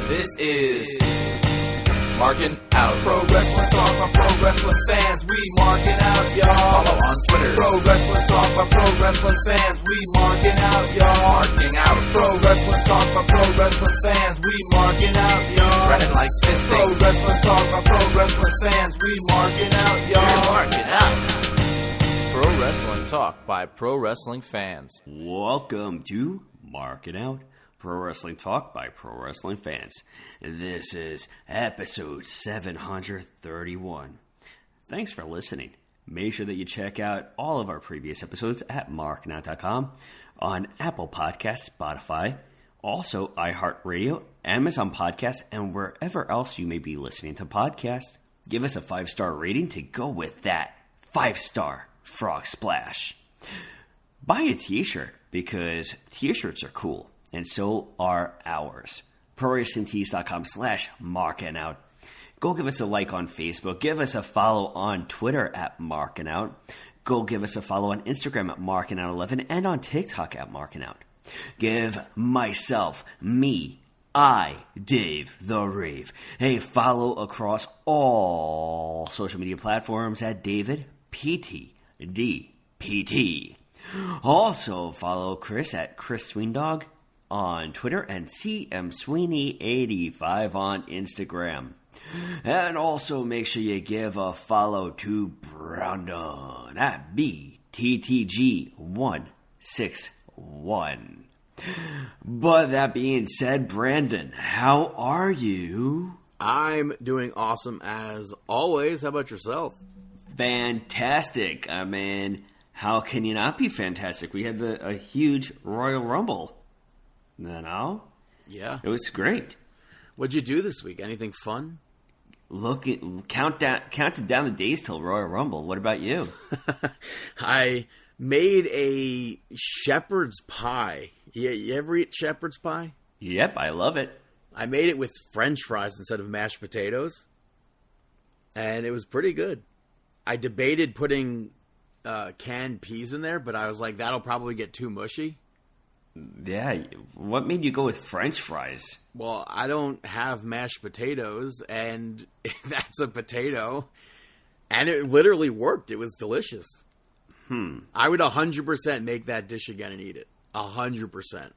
This is Markin Out. Pro Wrestling Talk by Pro Wrestling fans. We marking out, y'all. Follow on Twitter. Pro Wrestling Talk by Pro Wrestling fans. We marking out, y'all. Marking Out. Pro Wrestling Talk by Pro Wrestling fans. We marking out, y'all. Spreading like fisting. Pro Wrestling Talk by Pro Wrestling fans. We marking out, y'all. We're marking out. Pro Wrestling Talk by Pro Wrestling fans. Welcome to Markin Out. Pro Wrestling Talk by Pro Wrestling fans. This is episode 731. Thanks for listening. Make sure that you check out all of our previous episodes at markinout.com, on Apple Podcasts, Spotify, also iHeartRadio, Amazon Podcasts, and wherever else you may be listening to podcasts. Give us a 5-star rating to go with that 5-star frog splash. Buy a t-shirt because t-shirts are cool. And so are ours. ProWrestlingTees.com/MarkinOut. Go give us a like on Facebook. Give us a follow on Twitter at MarkinOut. Go give us a follow on Instagram at MarkinOut11 and on TikTok at MarkinOut. Give myself, Dave the Rave, a follow across all social media platforms at David PTDPT. Also follow Chris at Chris Sweendog on Twitter and CMSweeney85 on Instagram. And also make sure you give a follow to Brandon at BTTG161. But that being said, Brandon, how are you? I'm doing awesome as always. How about yourself? Fantastic. I mean, how can you not be fantastic? We had a huge Royal Rumble. You know? Yeah. It was great. What'd you do this week? Anything fun? Counted down the days till Royal Rumble. What about you? I made a shepherd's pie. You ever eat shepherd's pie? Yep, I love it. I made it with French fries instead of mashed potatoes. And it was pretty good. I debated putting canned peas in there, but I was like, that'll probably get too mushy. Yeah, what made you go with French fries? Well, I don't have mashed potatoes, and that's a potato. And it literally worked. It was delicious. I would 100% make that dish again and eat it. 100%.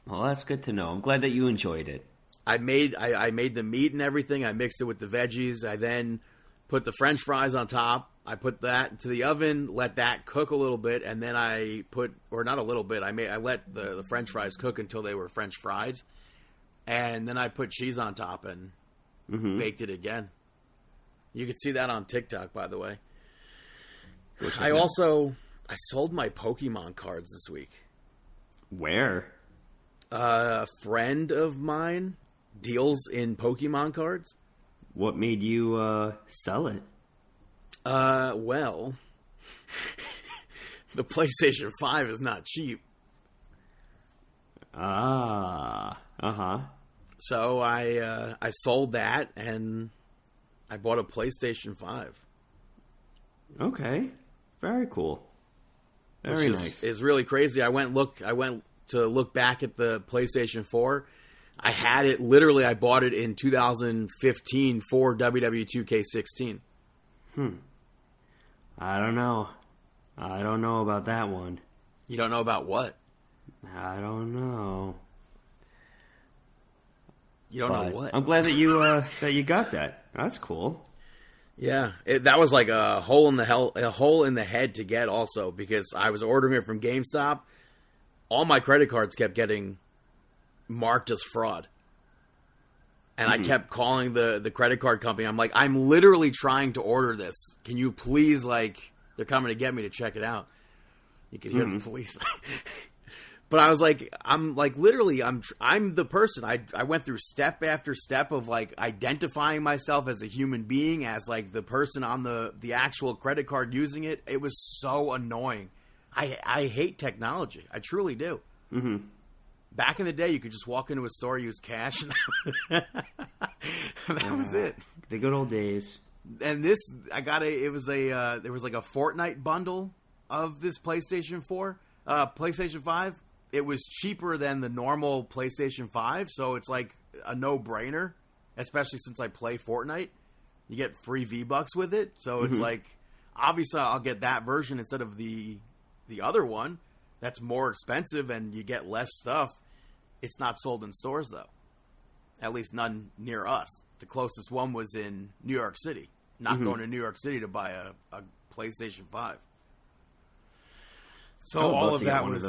Well, that's good to know. I'm glad that you enjoyed it. I made the meat and everything. I mixed it with the veggies. I then put the French fries on top. I put that into the oven, let that cook a little bit, and then I not a little bit, I let the French fries cook until they were French fries, and then I put cheese on top and baked it again. You can see that on TikTok, by the way. I sold my Pokemon cards this week. Where? A friend of mine deals in Pokemon cards. What made you sell it? Well, the PlayStation 5 is not cheap. So I sold that and I bought a PlayStation 5. Okay. Very cool. Very nice. It's really crazy. I went to look back at the PlayStation 4. I had it, literally, I bought it in 2015 for WWE 2K16. I don't know. I don't know about that one. You don't know about what? I don't know. You don't know what? I'm glad that you got that. That's cool. Yeah, that was like a hole in the head to get also, because I was ordering it from GameStop. All my credit cards kept getting marked as fraud. And I kept calling the credit card company. I'm like, I'm literally trying to order this. Can you please, they're coming to get me to check it out. You can hear the police. But I was like, I'm the person. I went through step after step of identifying myself as a human being, as the person on the actual credit card using it. It was so annoying. I hate technology. I truly do. Back in the day, you could just walk into a store, use cash, and that was it. The good old days. And this, there was a Fortnite bundle of this PlayStation 5. It was cheaper than the normal PlayStation 5, so it's a no-brainer, especially since I play Fortnite. You get free V-Bucks with it, so it's like, obviously I'll get that version instead of the other one. That's more expensive and you get less stuff. It's not sold in stores, though. At least none near us. The closest one was in New York City. Not going to New York City to buy a PlayStation 5. So all of that was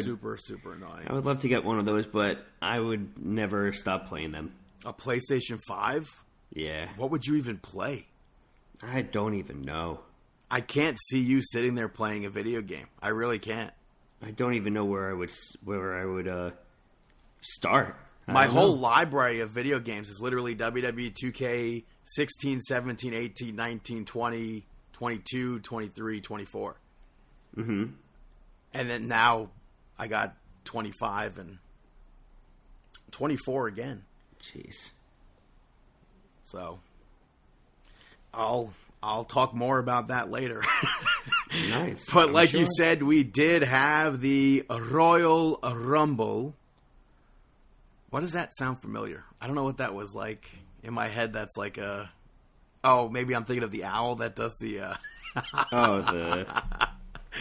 super, super annoying. I would love to get one of those, but I would never stop playing them. A PlayStation 5? Yeah. What would you even play? I don't even know. I can't see you sitting there playing a video game. I really can't. I don't even know where I would start. My whole library of video games is literally WWE 2K 16, 17, 18, 19, 20, 22, 23, 24. Mm-hmm. And then now I got 25 and 24 again. Jeez. So I'll talk more about that later. Nice. But like you said, we did have the Royal Rumble. Why does that sound familiar? I don't know what that was like. In my head, that's like a... Oh, maybe I'm thinking of the owl that does the... the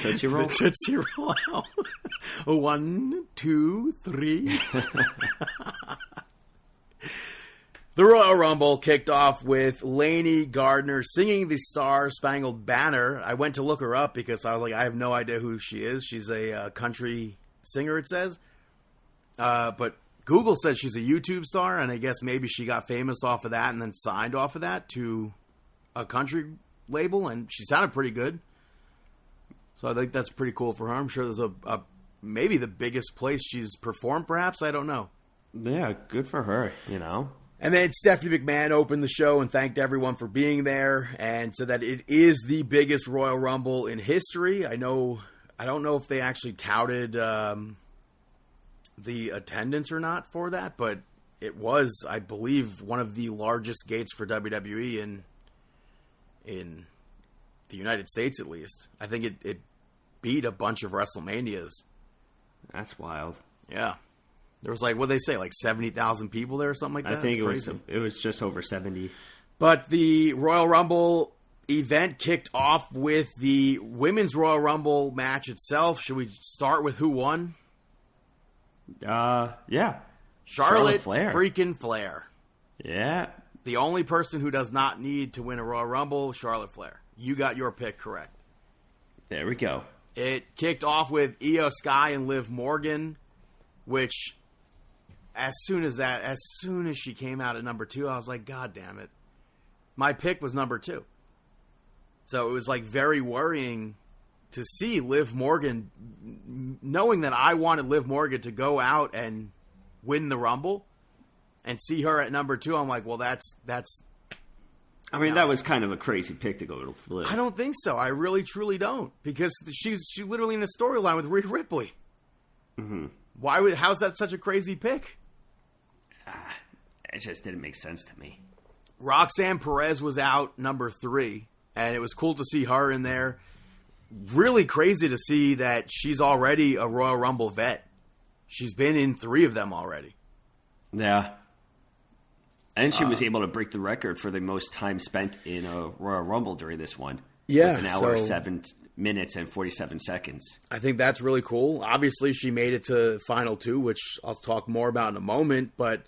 Tootsie Roll? The Tootsie Roll owl. 1, 2, 3. The Royal Rumble kicked off with Lainey Gardner singing the Star Spangled Banner. I went to look her up because I was like, I have no idea who she is. She's a country singer, it says. But Google says she's a YouTube star, and I guess maybe she got famous off of that and then signed off of that to a country label, and she sounded pretty good. So I think that's pretty cool for her. I'm sure there's a maybe the biggest place she's performed, perhaps. I don't know. Yeah, good for her, you know. And then Stephanie McMahon opened the show and thanked everyone for being there and said that it is the biggest Royal Rumble in history. I don't know if they actually touted the attendance or not for that, but it was, I believe, one of the largest gates for WWE in the United States, at least. I think it beat a bunch of WrestleManias. That's wild. Yeah. There was like, what did they say, like 70,000 people there or something like that? I think it was just over 70. But the Royal Rumble event kicked off with the Women's Royal Rumble match itself. Should we start with who won? Yeah. Charlotte Flair. Freaking Flair. Yeah. The only person who does not need to win a Royal Rumble, Charlotte Flair. You got your pick correct. There we go. It kicked off with Io Sky and Liv Morgan, which... As soon as she came out at number 2, I was like, God damn it. My pick was number 2. So it was like very worrying to see Liv Morgan, knowing that I wanted Liv Morgan to go out and win the Rumble and see her at number 2. I'm like, well, that's. I mean, that was kind of a crazy pick to go to Liv. I don't think so. I really, truly don't. Because she's literally in a storyline with Rhea Ripley. Mm-hmm. How's that such a crazy pick? It just didn't make sense to me. Roxanne Perez was out number 3, and it was cool to see her in there. Really crazy to see that she's already a Royal Rumble vet. She's been in 3 of them already. Yeah. And she was able to break the record for the most time spent in a Royal Rumble during this one. Yeah. With an hour, 7 minutes, and 47 seconds. I think that's really cool. Obviously, she made it to Final 2, which I'll talk more about in a moment, but...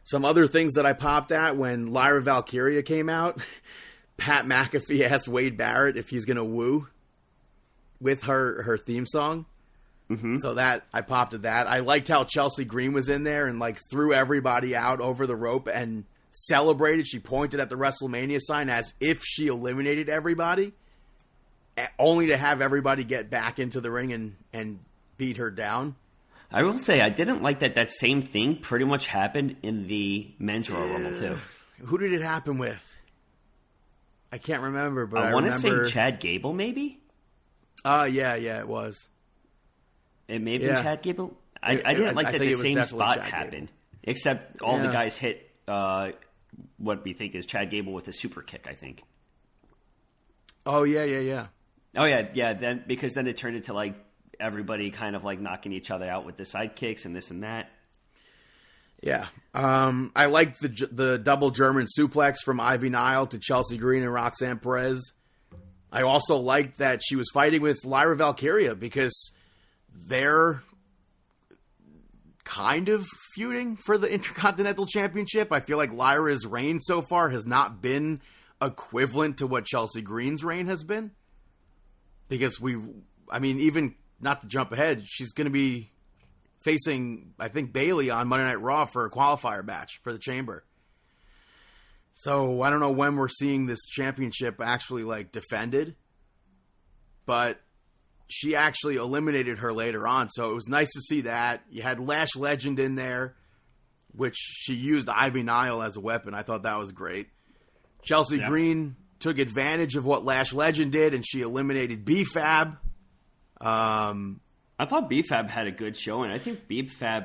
Some other things that I popped at when Lyra Valkyria came out, Pat McAfee asked Wade Barrett if he's going to woo with her theme song. Mm-hmm. So that I popped at that. I liked how Chelsea Green was in there and like threw everybody out over the rope and celebrated. She pointed at the WrestleMania sign as if she eliminated everybody, only to have everybody get back into the ring and beat her down. I will say, I didn't like that same thing pretty much happened in the men's Royal Rumble, too. Who did it happen with? I can't remember, but I want to say Chad Gable, maybe? Yeah, it was. It may have been Chad Gable? I didn't like that the same spot happened. Except all the guys hit what we think is Chad Gable with a super kick, I think. Oh, yeah. Oh, yeah. Because then it turned into, like, everybody kind of like knocking each other out with the sidekicks and this and that. Yeah. I liked the double German suplex from Ivy Nile to Chelsea Green and Roxanne Perez. I also liked that she was fighting with Lyra Valkyria because they're kind of feuding for the Intercontinental Championship. I feel like Lyra's reign so far has not been equivalent to what Chelsea Green's reign has been. Because even not to jump ahead, she's going to be facing, I think, Bayley on Monday Night Raw for a qualifier match for the Chamber. So I don't know when we're seeing this championship actually defended, but she actually eliminated her later on. So it was nice to see that. You had Lash Legend in there, which she used Ivy Nile as a weapon. I thought that was great. Chelsea Green took advantage of what Lash Legend did, and she eliminated B-Fab. I thought B-Fab had a good showing. I think B-Fab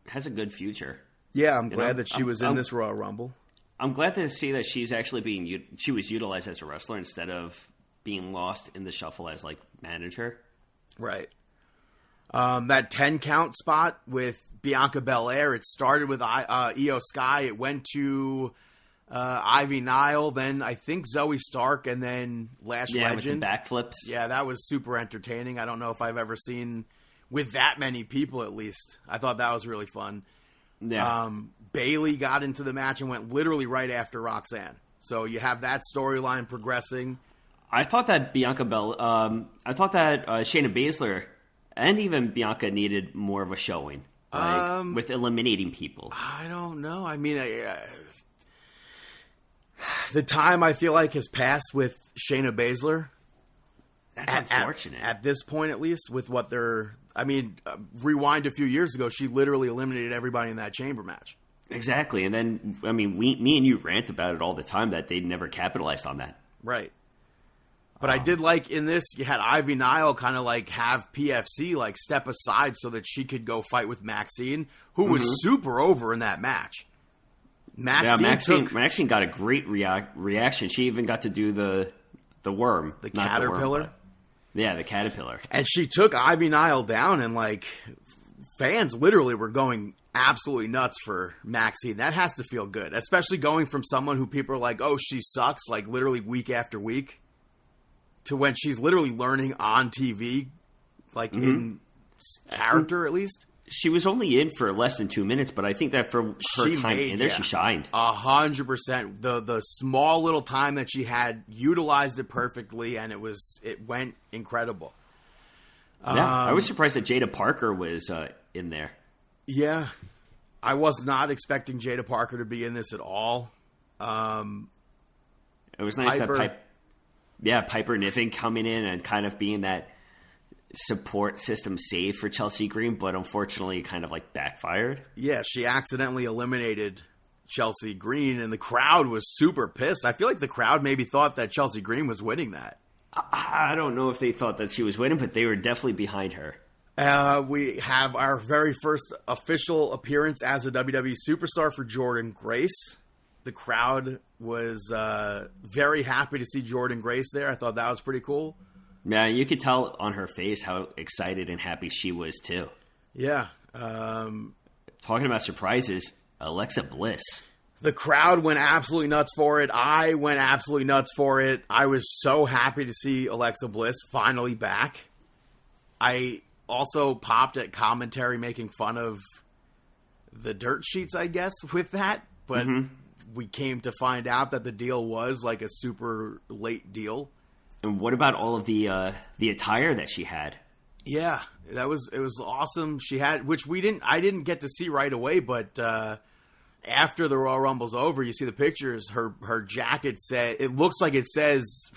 has a good future. Yeah, I'm glad that she was in this Royal Rumble. I'm glad to see that she's actually she was utilized as a wrestler instead of being lost in the shuffle as manager. Right. That 10 count spot with Bianca Belair, it started with Io Sky. It went to Ivy Nile, then I think Zoe Stark, and then Lash Legend. With the backflips. Yeah, that was super entertaining. I don't know if I've ever seen with that many people, at least. I thought that was really fun. Yeah. Bayley got into the match and went literally right after Roxanne. So you have that storyline progressing. I thought that Shayna Baszler and even Bianca needed more of a showing, with eliminating people. I don't know. I mean, the time I feel like has passed with Shayna Baszler. That's unfortunate. At this point, at least, with what they're... rewind a few years ago, she literally eliminated everybody in that chamber match. Exactly. And then, me and you rant about it all the time that they never capitalized on that. Right. But I did like in this, you had Ivy Nile kind of have PFC step aside so that she could go fight with Maxine, who was super over in that match. Maxine got a great reaction. She even got to do the worm. The caterpillar? The caterpillar. And she took Ivy Nile down, and fans literally were going absolutely nuts for Maxine. That has to feel good, especially going from someone who people are like, oh, she sucks, literally week after week, to when she's literally learning on TV, in character at least. She was only in for less than 2 minutes, but I think that for her time in there, she shined. 100%. The small little time that she had, utilized it perfectly, and it went incredible. I was surprised that Jada Parker was in there. Yeah. I was not expecting Jada Parker to be in this at all. It was nice that Piper Niven coming in and kind of being that support system save for Chelsea Green, but unfortunately kind of backfired. Yeah, she accidentally eliminated Chelsea Green, and the crowd was super pissed. I feel like the crowd maybe thought that Chelsea Green was winning that. I don't know if they thought that she was winning, but they were definitely behind her. We have our very first official appearance as a WWE superstar for Jordynne Grace. The crowd was very happy to see Jordynne Grace there. I thought that was pretty cool. Yeah, you could tell on her face how excited and happy she was, too. Yeah. Talking about surprises, Alexa Bliss. The crowd went absolutely nuts for it. I went absolutely nuts for it. I was so happy to see Alexa Bliss finally back. I also popped at commentary making fun of the dirt sheets, I guess, with that. But we came to find out that the deal was a super late deal. And what about all of the attire that she had? Yeah, it was awesome. She had, which I didn't get to see right away, but after the Royal Rumble's over, you see the pictures. Her jacket it looks like it says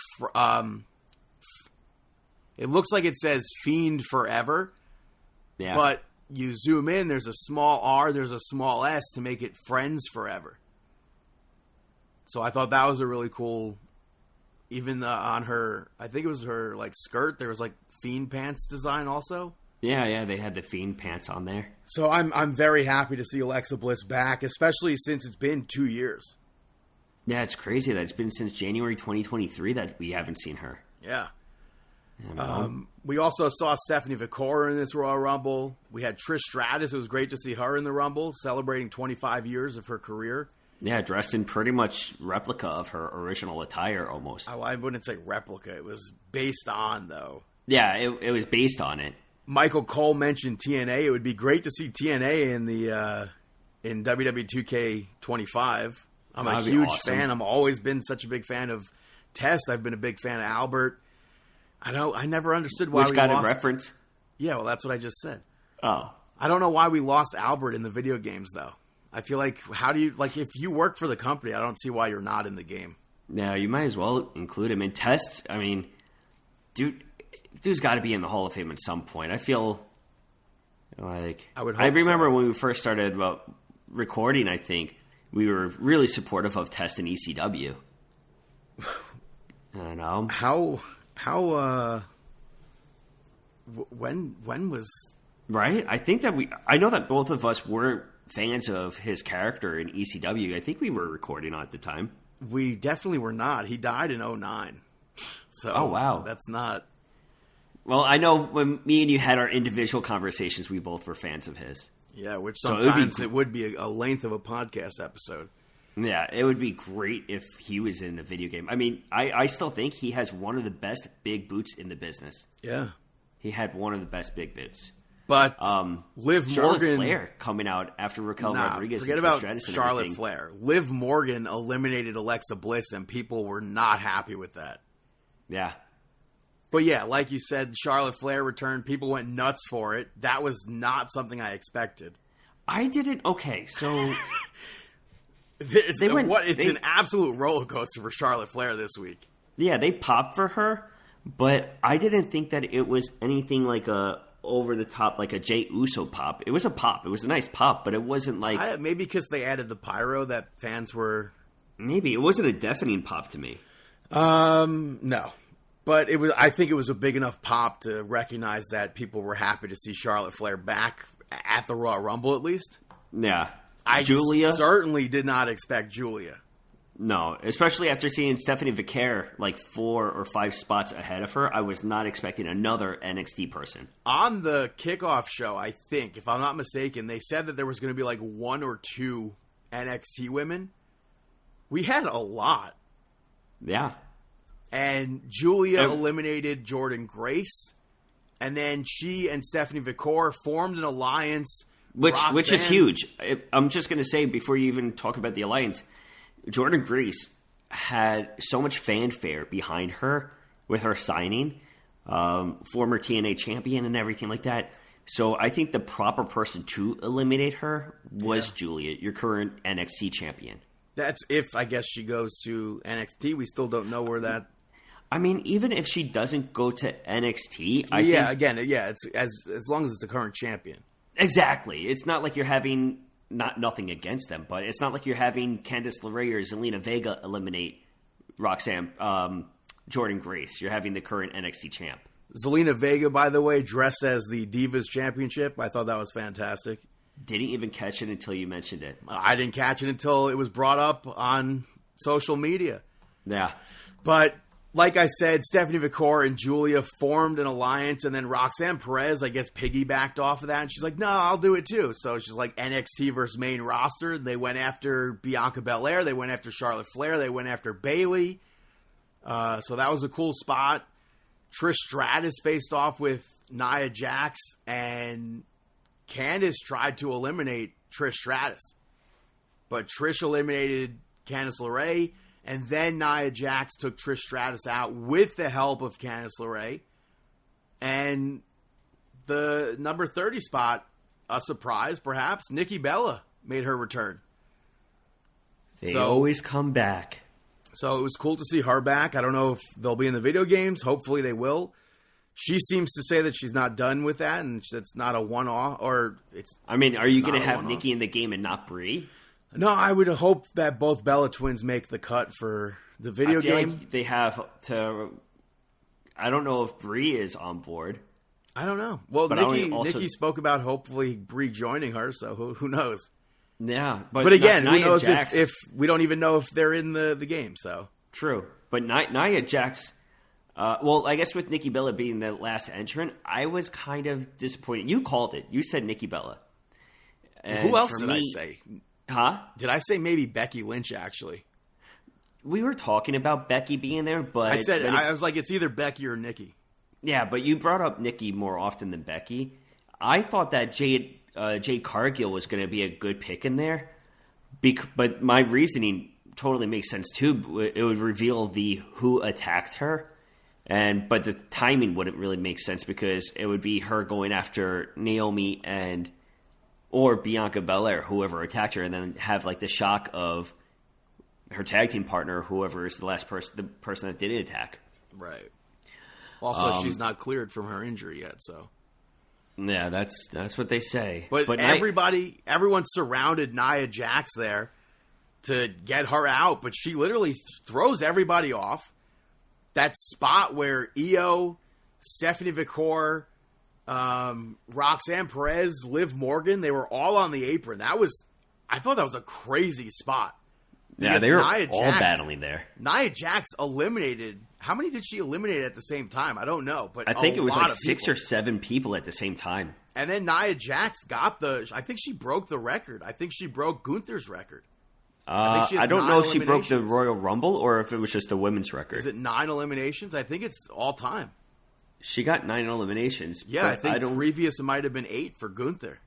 Fiend Forever. Yeah. But you zoom in, there's a small R, there's a small S to make it Friends Forever. So I thought that was a really cool. Even on her, I think it was her skirt, there was Fiend pants design also. Yeah, they had the Fiend pants on there. So I'm very happy to see Alexa Bliss back, especially since it's been 2 years. Yeah, it's crazy that it's been since January 2023 that we haven't seen her. Yeah. We also saw Stephanie Vicora in this Royal Rumble. We had Trish Stratus. It was great to see her in the Rumble, celebrating 25 years of her career. Yeah, dressed in pretty much replica of her original attire almost. I wouldn't say replica. It was based on, though. Yeah, it was based on it. Michael Cole mentioned TNA. It would be great to see TNA in the in WWE 2K25. I'm a huge fan. I've always been such a big fan of Test. I've been a big fan of Albert. I never understood why we lost. Which kind of reference? Yeah, well, that's what I just said. Oh. I don't know why we lost Albert in the video games, though. I feel like, if you work for the company, I don't see why you're not in the game. Yeah, you might as well include him in Tests. I mean, dude's got to be in the Hall of Fame at some point. I feel like I remember when we first started recording. I think we were really supportive of Test and ECW. I know when was right? I think that I know that both of us were fans of his character in ECW. I think we were recording at the time. We definitely were not. He died in 2009. So oh wow, that's not. Well, I know when me and you had our individual conversations, we both were fans of his. Yeah, which sometimes it would be a length of a podcast episode. Yeah, it would be great if he was in a video game. I mean, I still think he has one of the best big boots in the business. Yeah. He had one of the best big boots. But Liv Charlotte Morgan... Flair coming out after Raquel Rodriguez. Forget about Charlotte Flair. Liv Morgan eliminated Alexa Bliss, and people were not happy with that. Yeah. But yeah, like you said, Charlotte Flair returned. People went nuts for it. That was not something I expected. I didn't... Okay, so... It's an absolute roller coaster for Charlotte Flair this week. Yeah, they popped for her, but I didn't think that it was anything like a over the top, like a Jey Uso pop. It was a pop. It was a nice pop, but it wasn't like... maybe because they added the pyro that fans were... Maybe. It wasn't a deafening pop to me. No. But it was. I think it was a big enough pop to recognize that people were happy to see Charlotte Flair back at the Royal Rumble, at least. Yeah. Julia certainly did not expect Julia. No, especially after seeing Stephanie Vicare like 4 or 5 spots ahead of her. I was not expecting another NXT person. On the kickoff show, I think, if I'm not mistaken, they said that there was going to be like 1 or 2 NXT women. We had a lot. Yeah. And Julia eliminated Jordynne Grace. And then she and Stephanie Vicare formed an alliance. Which is huge. I'm just going to say, before you even talk about the alliance, Jordynne Grace had so much fanfare behind her with her signing, former TNA champion and everything like that. So I think the proper person to eliminate her was Julia, your current NXT champion. That's if, I guess, she goes to NXT. We still don't know where that... I mean, even if she doesn't go to NXT... it's as long as it's the current champion. Exactly. It's not like you're having... Nothing against them, but it's not like you're having Candice LeRae or Zelina Vega eliminate Jordynne Grace. You're having the current NXT champ. Zelina Vega, by the way, dressed as the Divas Championship. I thought that was fantastic. Didn't even catch it until you mentioned it. I didn't catch it until it was brought up on social media. Yeah. But... like I said, Stephanie Vicare and Julia formed an alliance, and then Roxanne Perez, I guess, piggybacked off of that. And she's like, no, I'll do it too. So she's like NXT versus main roster. They went after Bianca Belair. They went after Charlotte Flair. They went after Bayley. So that was a cool spot. Trish Stratus faced off with Nia Jax, and Candice tried to eliminate Trish Stratus. But Trish eliminated Candice LeRae. And then Nia Jax took Trish Stratus out with the help of Candice LeRae. And the number 30 spot, a surprise perhaps, Nikki Bella made her return. They always come back. So it was cool to see her back. I don't know if they'll be in the video games. Hopefully they will. She seems to say that she's not done with that, and it's not a one-off. Or it's. I mean, are you going to have Nikki in the game and not Brie? No, I would hope that both Bella twins make the cut for the video game. Like they have to. I don't know if Brie is on board. I don't know. Well, Nikki spoke about hopefully Brie joining her, so who knows? Yeah, but again, who knows if we don't even know if they're in the game. So true, but Nia Jax, Well, I guess with Nikki Bella being the last entrant, I was kind of disappointed. You called it. You said Nikki Bella. And who else did I say? Huh? Did I say maybe Becky Lynch, actually? We were talking about Becky being there, but... I was like, it's either Becky or Nikki. Yeah, but you brought up Nikki more often than Becky. I thought that Jade Cargill was going to be a good pick in there, but my reasoning totally makes sense too. It would reveal who attacked her, but the timing wouldn't really make sense because it would be her going after Naomi or Bianca Belair, whoever attacked her, and then have like the shock of her tag team partner, whoever is the person that didn't attack. Right. Also, she's not cleared from her injury yet, so. Yeah, that's what they say. But everyone surrounded Nia Jax there to get her out, but she literally throws everybody off. That spot where Io, Stephanie Vicor, Roxanne Perez, Liv Morgan, they were all on the apron. I thought that was a crazy spot. Yeah, they were all battling there. Nia Jax eliminated. How many did she eliminate at the same time? I don't know, but I think it was like 6 or 7 people at the same time. And then Nia Jax I think she broke the record. I think she broke Gunther's record. I don't know if she broke the Royal Rumble or if it was just a women's record. Is it 9 eliminations? I think it's all time. She got 9 eliminations. Yeah, I think previous it might have been 8 for Gunther.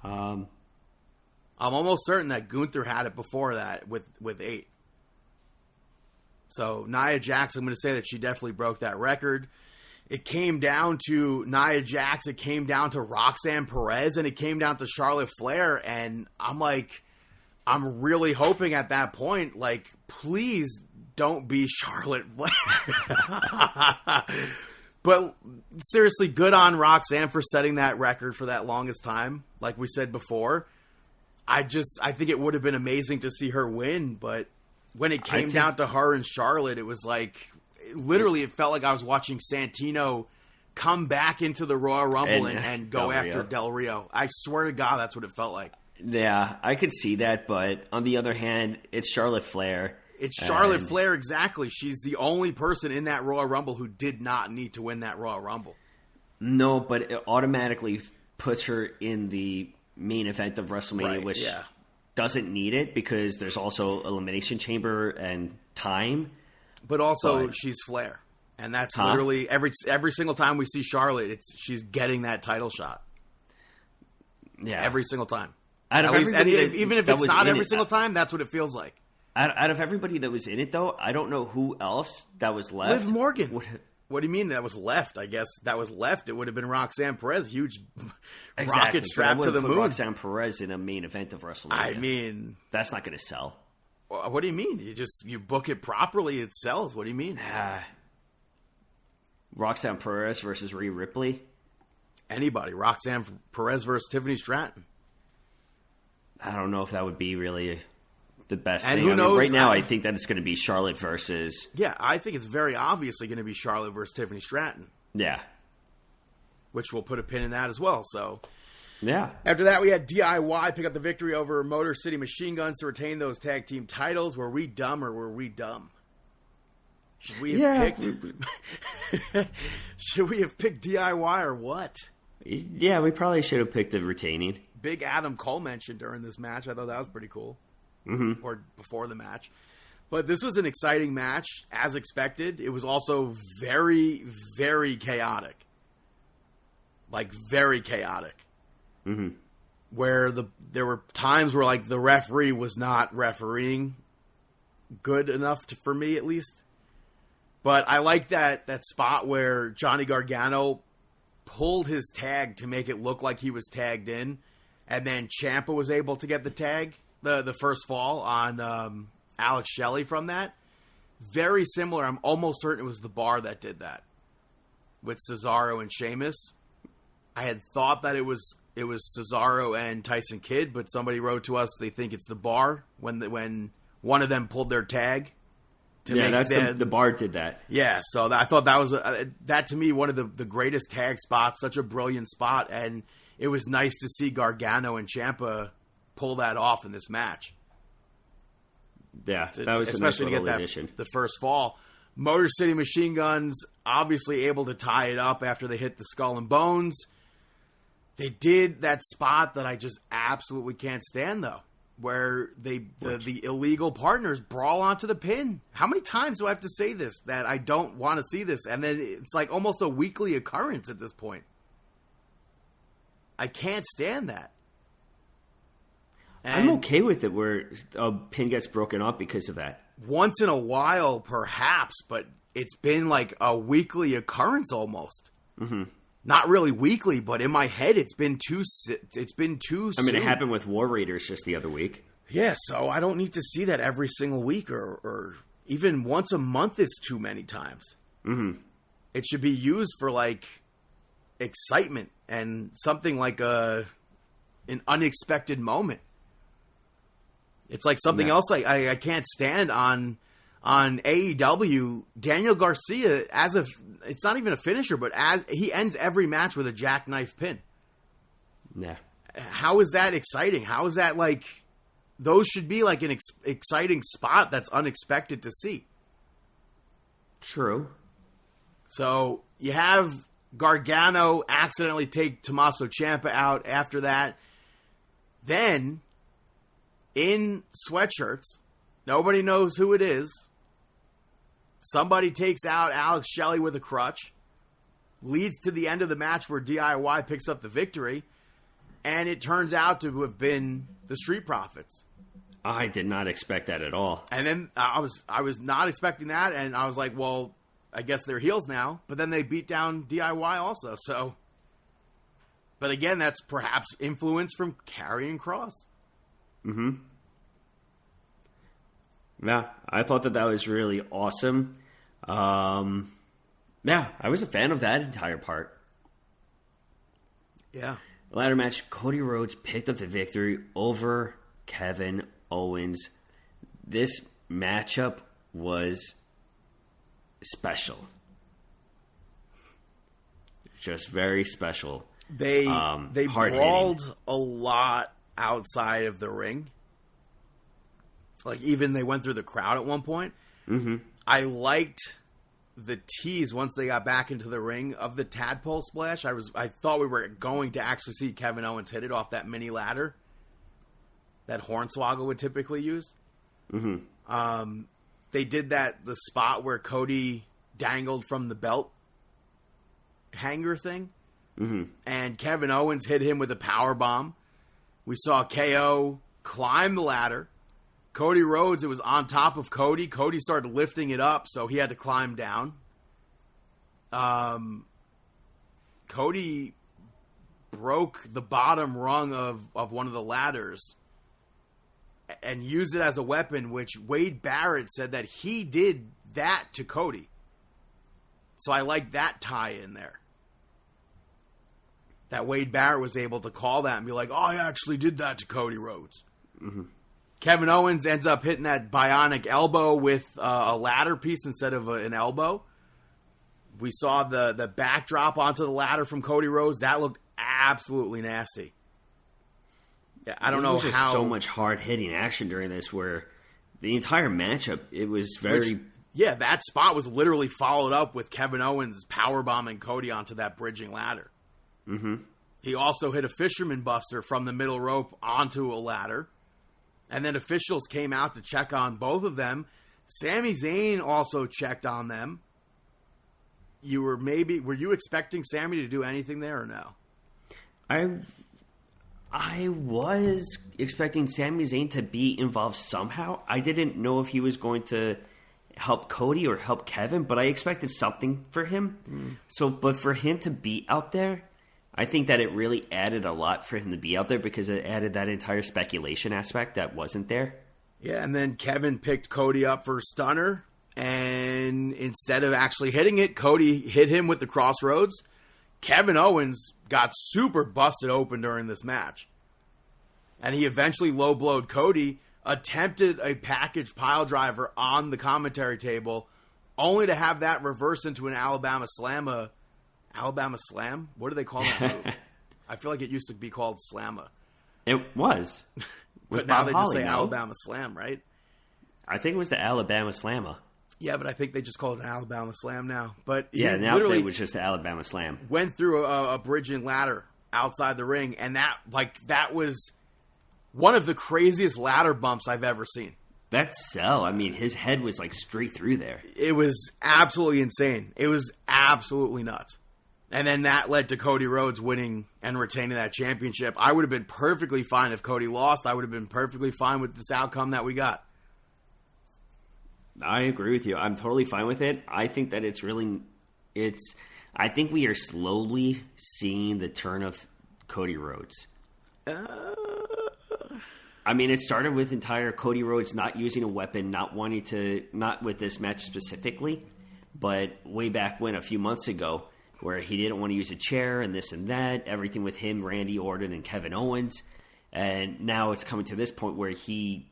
I'm almost certain that Gunther had it before that with 8. So Nia Jax, I'm going to say that she definitely broke that record. It came down to Nia Jax, it came down to Roxanne Perez, and it came down to Charlotte Flair. And I'm really hoping at that point, like, please don't be Charlotte Flair. But seriously, good on Roxanne for setting that record for that longest time, like we said before. I think it would have been amazing to see her win, but when it came down to her and Charlotte, it was like, literally, it felt like I was watching Santino come back into the Royal Rumble and go after Del Rio. I swear to God, that's what it felt like. Yeah, I could see that, but on the other hand, it's Charlotte Flair. It's Charlotte Flair, exactly. She's the only person in that Royal Rumble who did not need to win that Royal Rumble. No, but it automatically puts her in the main event of WrestleMania, which doesn't need it because there's also Elimination Chamber and time. But also, she's Flair. And that's literally every single time we see Charlotte, she's getting that title shot. Yeah. Every single time. Even if it's not every single time, that's what it feels like. Out of everybody that was in it, though, I don't know who else that was left. Liv Morgan. What do you mean that was left? I guess that was left. It would have been Roxanne Perez, huge rocket strap to the moon. Roxanne Perez in a main event of WrestleMania. I mean, that's not going to sell. What do you mean? You book it properly, it sells. What do you mean? Roxanne Perez versus Rhea Ripley. Anybody. Roxanne Perez versus Tiffany Stratton. I don't know if that would be really the best and thing. Who knows? Right now, I think that it's going to be Charlotte versus... Yeah, I think it's very obviously going to be Charlotte versus Tiffany Stratton. Yeah. Which we'll put a pin in that as well, so... Yeah. After that, we had DIY pick up the victory over Motor City Machine Guns to retain those tag team titles. Were we dumb or were we dumb? Should we have picked... Should we have picked DIY or what? Yeah, we probably should have picked the retaining. Big Adam Cole mentioned during this match. I thought that was pretty cool. Mm-hmm. Or before the match. But this was an exciting match, as expected. It was also very, very chaotic. Like, very chaotic. Mm-hmm. Where there were times where, like, the referee was not refereeing good enough for me, at least. But I like that spot where Johnny Gargano pulled his tag to make it look like he was tagged in. And then Ciampa was able to get the tag. The first fall on Alex Shelley from that. Very similar. I'm almost certain it was the Bar that did that with Cesaro and Sheamus. I had thought that it was Cesaro and Tyson Kidd, but somebody wrote to us they think it's the Bar when one of them pulled their tag. The Bar did that. Yeah, so I thought that was that to me one of the greatest tag spots. Such a brilliant spot, and it was nice to see Gargano and Ciampa pull that off in this match. Yeah, that was especially a nice to get addition. The first fall. Motor City Machine Guns obviously able to tie it up after they hit the Skull and Bones. They did that spot that I just absolutely can't stand, though, where the illegal partners brawl onto the pin. How many times do I have to say this, that I don't want to see this? And then it's like almost a weekly occurrence at this point. I can't stand that. And I'm okay with it where a pin gets broken up because of that. Once in a while, perhaps, but it's been like a weekly occurrence almost. Mm-hmm. Not really weekly, but in my head, it's been too soon. I mean, it happened with War Raiders just the other week. Yeah, so I don't need to see that every single week or even once a month is too many times. Mm-hmm. It should be used for, like, excitement and something like an unexpected moment. It's like something else I can't stand on AEW. Daniel Garcia, it's not even a finisher, but as he ends every match with a jackknife pin. Yeah. How is that exciting? How is that like... Those should be like an exciting spot that's unexpected to see. True. So you have Gargano accidentally take Tommaso Ciampa out after that. Then, in sweatshirts, nobody knows who it is. Somebody takes out Alex Shelley with a crutch. Leads to the end of the match where DIY picks up the victory. And it turns out to have been the Street Profits. I did not expect that at all. And then I was not expecting that, and I was like, well, I guess they're heels now. But then they beat down DIY also. So, but again, that's perhaps influence from Karrion Kross. Mm-hmm. Yeah, I thought that was really awesome. Yeah, I was a fan of that entire part. Yeah. Ladder match, Cody Rhodes picked up the victory over Kevin Owens. This matchup was special. Just very special. They brawled a lot outside of the ring. Like, even they went through the crowd at one point. Mm-hmm. I liked the tease once they got back into the ring of the tadpole splash. I thought we were going to actually see Kevin Owens hit it off that mini ladder that Hornswoggle would typically use. Mm-hmm. They did the spot where Cody dangled from the belt hanger thing. Mm-hmm. And Kevin Owens hit him with a power bomb. We saw KO climb the ladder. Cody Rhodes, it was on top of Cody. Cody started lifting it up, so he had to climb down. Cody broke the bottom rung of one of the ladders and used it as a weapon, which Wade Barrett said that he did that to Cody. So I like that tie in there. That Wade Barrett was able to call that and be like, oh, I actually did that to Cody Rhodes. Mm-hmm. Kevin Owens ends up hitting that bionic elbow with a ladder piece instead of an elbow. We saw the backdrop onto the ladder from Cody Rhodes. That looked absolutely nasty. Yeah, I don't know how... so much hard-hitting action during this where the entire matchup, it was very... that spot was literally followed up with Kevin Owens powerbombing Cody onto that bridging ladder. Mm-hmm. He also hit a Fisherman Buster from the middle rope onto a ladder. And then officials came out to check on both of them. Sami Zayn also checked on them. Were you expecting Sami to do anything there or no? I was expecting Sami Zayn to be involved somehow. I didn't know if he was going to help Cody or help Kevin, but I expected something for him. But for him to be out there, I think that it really added a lot for him to be out there because it added that entire speculation aspect that wasn't there. Yeah, and then Kevin picked Cody up for a stunner, and instead of actually hitting it, Cody hit him with the crossroads. Kevin Owens got super busted open during this match. And he eventually low-blowed Cody, attempted a package pile driver on the commentary table, only to have that reverse into an Alabama Slam? What do they call that move? I feel like it used to be called Slamma. It was. But now they just say Alabama Slam, right? I think it was the Alabama Slamma. Yeah, but I think they just call it an Alabama Slam now. But he Yeah, now literally it was just the Alabama Slam. went through a bridge and ladder outside the ring, and that was one of the craziest ladder bumps I've ever seen. That's sell. I mean, his head was like straight through there. It was absolutely insane. It was absolutely nuts. And then that led to Cody Rhodes winning and retaining that championship. I would have been perfectly fine if Cody lost. I would have been perfectly fine with this outcome that we got. I agree with you. I'm totally fine with it. I think that I think we are slowly seeing the turn of Cody Rhodes. I mean, it started with entire Cody Rhodes not using a weapon, not with this match specifically, but way back when, a few months ago, where he didn't want to use a chair and this and that, everything with him, Randy Orton, and Kevin Owens. And now it's coming to this point where he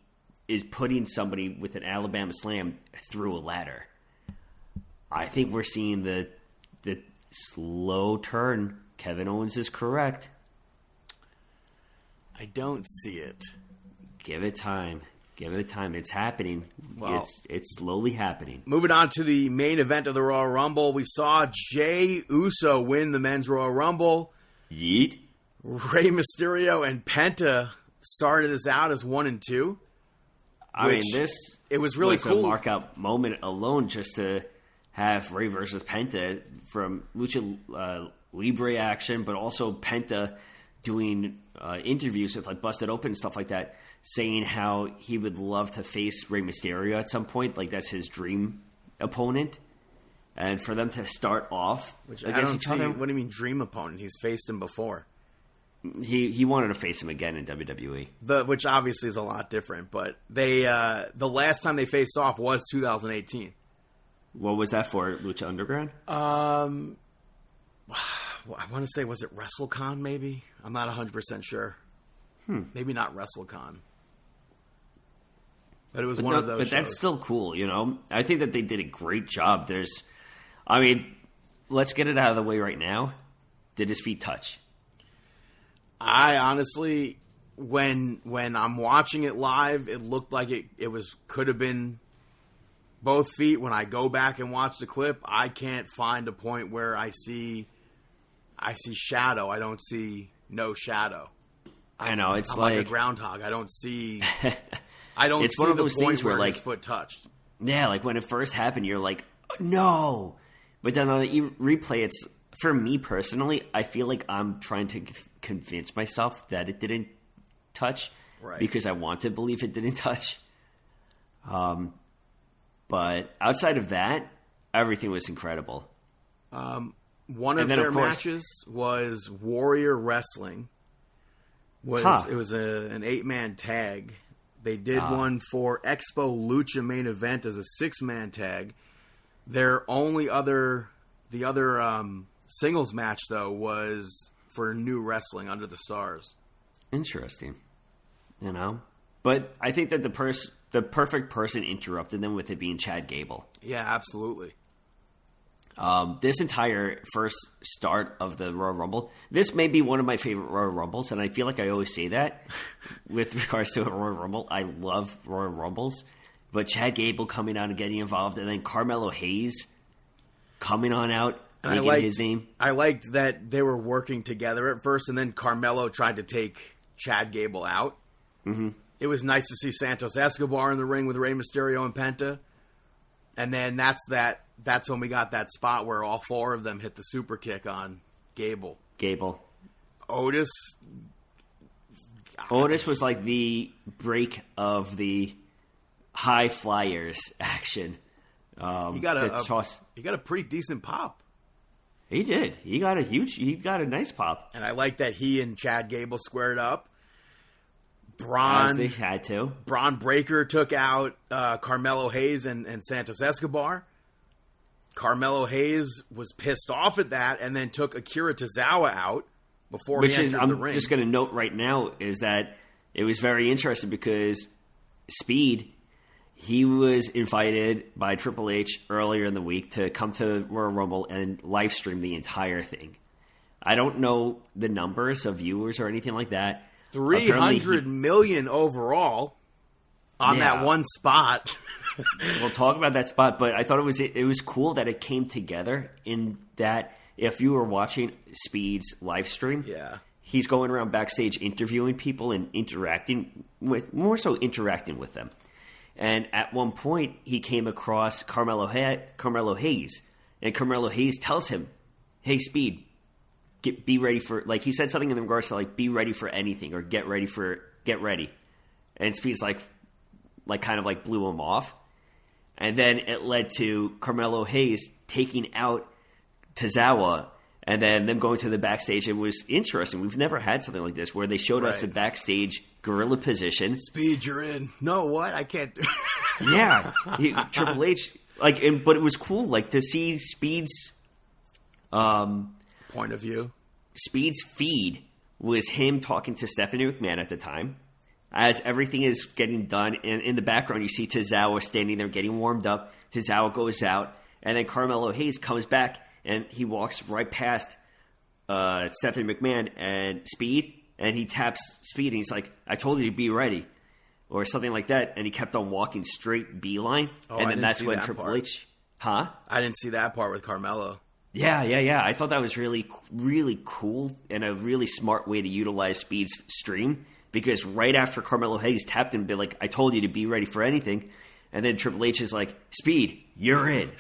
is putting somebody with an Alabama Slam through a ladder. I think we're seeing the slow turn. Kevin Owens is correct. I don't see it. Give it time. Give it time. It's happening. Well, it's slowly happening. Moving on to the main event of the Royal Rumble, we saw Jey Uso win the Men's Royal Rumble. Yeet. Rey Mysterio and Penta started this out as 1 and 2. I mean, it was really was cool. a mark-out moment alone just to have Rey versus Penta from Lucha Libre action, but also Penta doing interviews with like Busted Open and stuff like that, saying how he would love to face Rey Mysterio at some point. Like, that's his dream opponent. And for them to start off... Which I don't see. What do you mean dream opponent? He's faced him before. He wanted to face him again in WWE. Which obviously is a lot different. But they the last time they faced off was 2018. What was that for? Lucha Underground? I want to say, was it WrestleCon maybe? I'm not 100% sure. Maybe not WrestleCon. But it was one of those shows. That's still cool, you know? I think that they did a great job. Let's get it out of the way right now. Did his feet touch? I honestly, when I'm watching it live, it looked like it could have been both feet. When I go back and watch the clip, I can't find a point where I see shadow. I don't see no shadow. I know, it's I'm like a groundhog. I don't see. I don't. It's see one of the those point things where his foot touched. Yeah, like when it first happened, you're like, no. But then on the replay, it's, for me personally, I feel like I'm trying to convince myself that it didn't touch, right? Because I want to believe it didn't touch. But outside of that, everything was incredible. One of their matches was Warrior Wrestling. It was an 8-man tag. They did one for Expo Lucha main event as a 6-man tag. Their only other singles match though was for New Wrestling Under the Stars. Interesting, you know. But I think that the perfect person interrupted them with it being Chad Gable. Yeah, absolutely. This entire first start of the Royal Rumble, this may be one of my favorite Royal Rumbles, and I feel like I always say that with regards to a Royal Rumble. I love Royal Rumbles, but Chad Gable coming out and getting involved, and then Carmelo Hayes coming on out, making his name. I liked that they were working together at first, and then Carmelo tried to take Chad Gable out. Mm-hmm. It was nice to see Santos Escobar in the ring with Rey Mysterio and Penta. And then that's when we got that spot where all 4 of them hit the super kick on Gable. Otis was like the break of the high flyers action. He got a pretty decent pop. He did. He got a nice pop. And I like that he and Chad Gable squared up. As they had to. Braun Breaker took out Carmelo Hayes and Santos Escobar. Carmelo Hayes was pissed off at that and then took Akira Tozawa out before he entered the ring. I'm just going to note right now is that it was very interesting because Speed, he was invited by Triple H earlier in the week to come to Royal Rumble and live stream the entire thing. I don't know the numbers of viewers or anything like that. 300 million overall on that one spot. we'll talk about that spot, but I thought it was cool that it came together in that if you were watching Speed's live stream, Yeah. he's going around backstage interviewing people and more so interacting with them. And at one point, he came across Carmelo Hayes, and Carmelo Hayes tells him, "Hey, Speed, be ready for," like he said something in regards to like, "Be ready for anything," or get ready. And Speed's like kind of like blew him off. And then it led to Carmelo Hayes taking out Tozawa and then them going to the backstage. It was interesting. We've never had something like this where they showed us the backstage gorilla position. Speed, you're in. No, what? I can't do Yeah. Triple H, but it was cool, like, to see Speed's point of view. Speed's feed was him talking to Stephanie McMahon at the time. As everything is getting done, and in the background, you see Tozawa standing there getting warmed up. Tozawa goes out, and then Carmelo Hayes comes back, and he walks right past Stephanie McMahon and Speed, and he taps Speed, and he's like, "I told you to be ready," or something like that. And he kept on walking straight beeline, and then that's when Triple H, I didn't see that part with Carmelo. Yeah. I thought that was really, really cool and a really smart way to utilize Speed's stream. Because right after Carmelo Hayes tapped him, be like, "I told you to be ready for anything," and then Triple H is like, "Speed, you're in."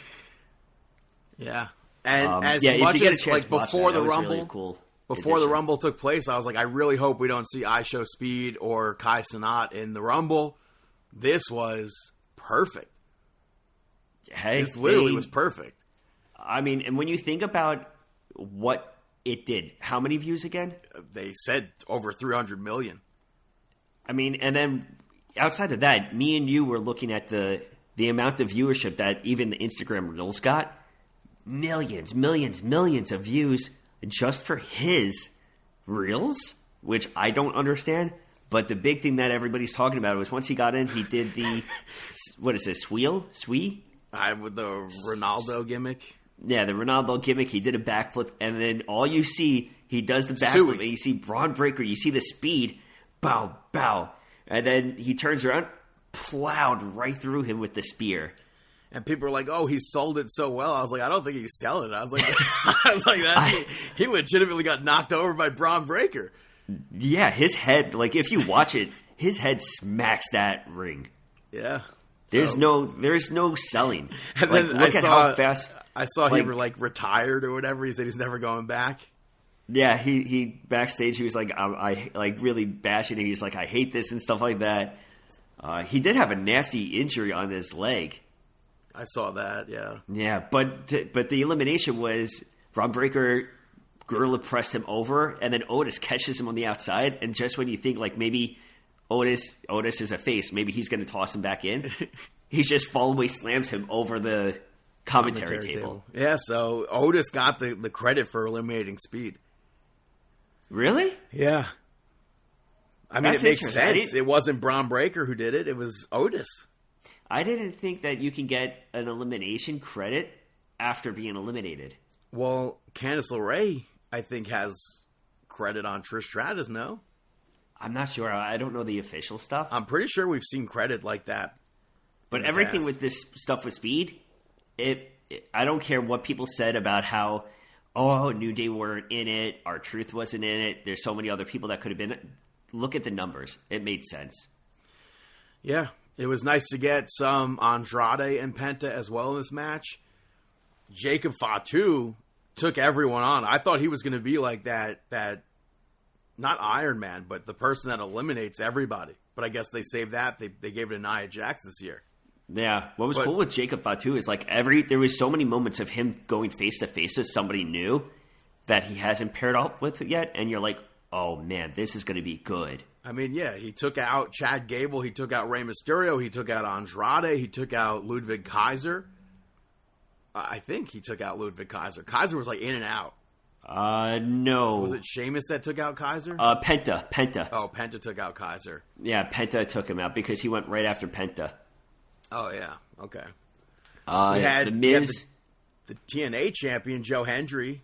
Yeah, and if you much get a as chance like to watch before that, the was Rumble, really cool before the addition. Rumble took place, I was like, I really hope we don't see ISHO Speed or Kai Cenat in the Rumble. This was perfect. Hey, It literally was perfect. I mean, and when you think about what it did, how many views again? They said over 300 million. I mean, and then outside of that, me and you were looking at the amount of viewership that even the Instagram Reels got. Millions of views just for his Reels, which I don't understand. But the big thing that everybody's talking about was once he got in, he did the, what is this, Swee? With the Ronaldo gimmick. Yeah, the Ronaldo gimmick. He did a backflip, and then all you see, he does the backflip, and you see Braun Breaker, you see the Speed, bow, bow. And then he turns around, plowed right through him with the spear. And people are like, "Oh, he sold it so well." I was like, "I don't think he's selling it." I was like, he legitimately got knocked over by Braun Breaker. Yeah, his head, like if you watch it, his head smacks that ring. Yeah. There's no selling. And like, then look at how fast. I saw he were like retired or whatever. He said he's never going back. Yeah, he backstage, he was like, I like really bashing it. He was like, "I hate this," and stuff like that. He did have a nasty injury on his leg. I saw that, yeah. Yeah, but the elimination was Braun Breaker gorilla pressed him over, and then Otis catches him on the outside, and just when you think like maybe Otis is a face, maybe he's going to toss him back in, he just fallaway slams him over the commentary table. Yeah, so Otis got the credit for eliminating Speed. Really? Yeah. I mean, That's it makes interesting. sense. It wasn't Braun Breaker who did it. It was Otis. I didn't think that you can get an elimination credit after being eliminated. Well, Candice LeRae, I think, has credit on Trish Stratus, no? I'm not sure. I don't know the official stuff. I'm pretty sure we've seen credit like that. But everything with this stuff with Speed, I don't care what people said about how, New Day weren't in it, R-Truth wasn't in it, there's so many other people that could have been. Look at the numbers. It made sense. Yeah. It was nice to get some Andrade and Penta as well in this match. Jacob Fatu took everyone on. I thought he was going to be like that, not Iron Man, but the person that eliminates everybody. But I guess they saved that. They gave it to Nia Jax this year. Yeah. What was cool with Jacob Fatu is like there was so many moments of him going face to face with somebody new that he hasn't paired up with yet. And you're like, oh man, this is going to be good. I mean, yeah, he took out Chad Gable, he took out Rey Mysterio, he took out Andrade, he took out Ludwig Kaiser. I think he took out Ludwig Kaiser. Kaiser was like in and out. No. Was it Sheamus that took out Kaiser? Penta. Oh, Penta took out Kaiser. Yeah, Penta took him out because he went right after Penta. Oh, yeah. Okay. We had The Miz. The TNA champion, Joe Hendry.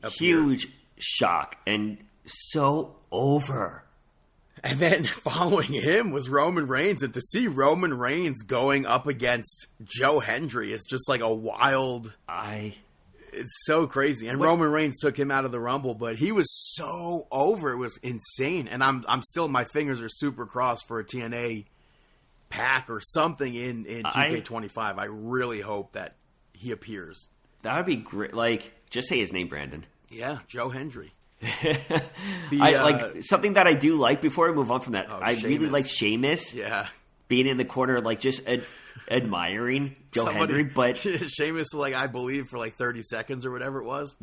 Huge shock and so over. And then following him was Roman Reigns. And to see Roman Reigns going up against Joe Hendry is just like a wild... It's so crazy. And Roman Reigns took him out of the Rumble, but he was so over. It was insane. And I'm still, my fingers are super crossed for a TNA pack or something in 2K25. I really hope that he appears. That would be great. Like, just say his name, Brandon. Yeah, Joe Hendry. Something that I do like, before I move on from that, I Sheamus. really like Sheamus. Yeah. Being in the corner, like, just admiring Joe Hendry, but... Sheamus, like, I believe, for like 30 seconds or whatever it was.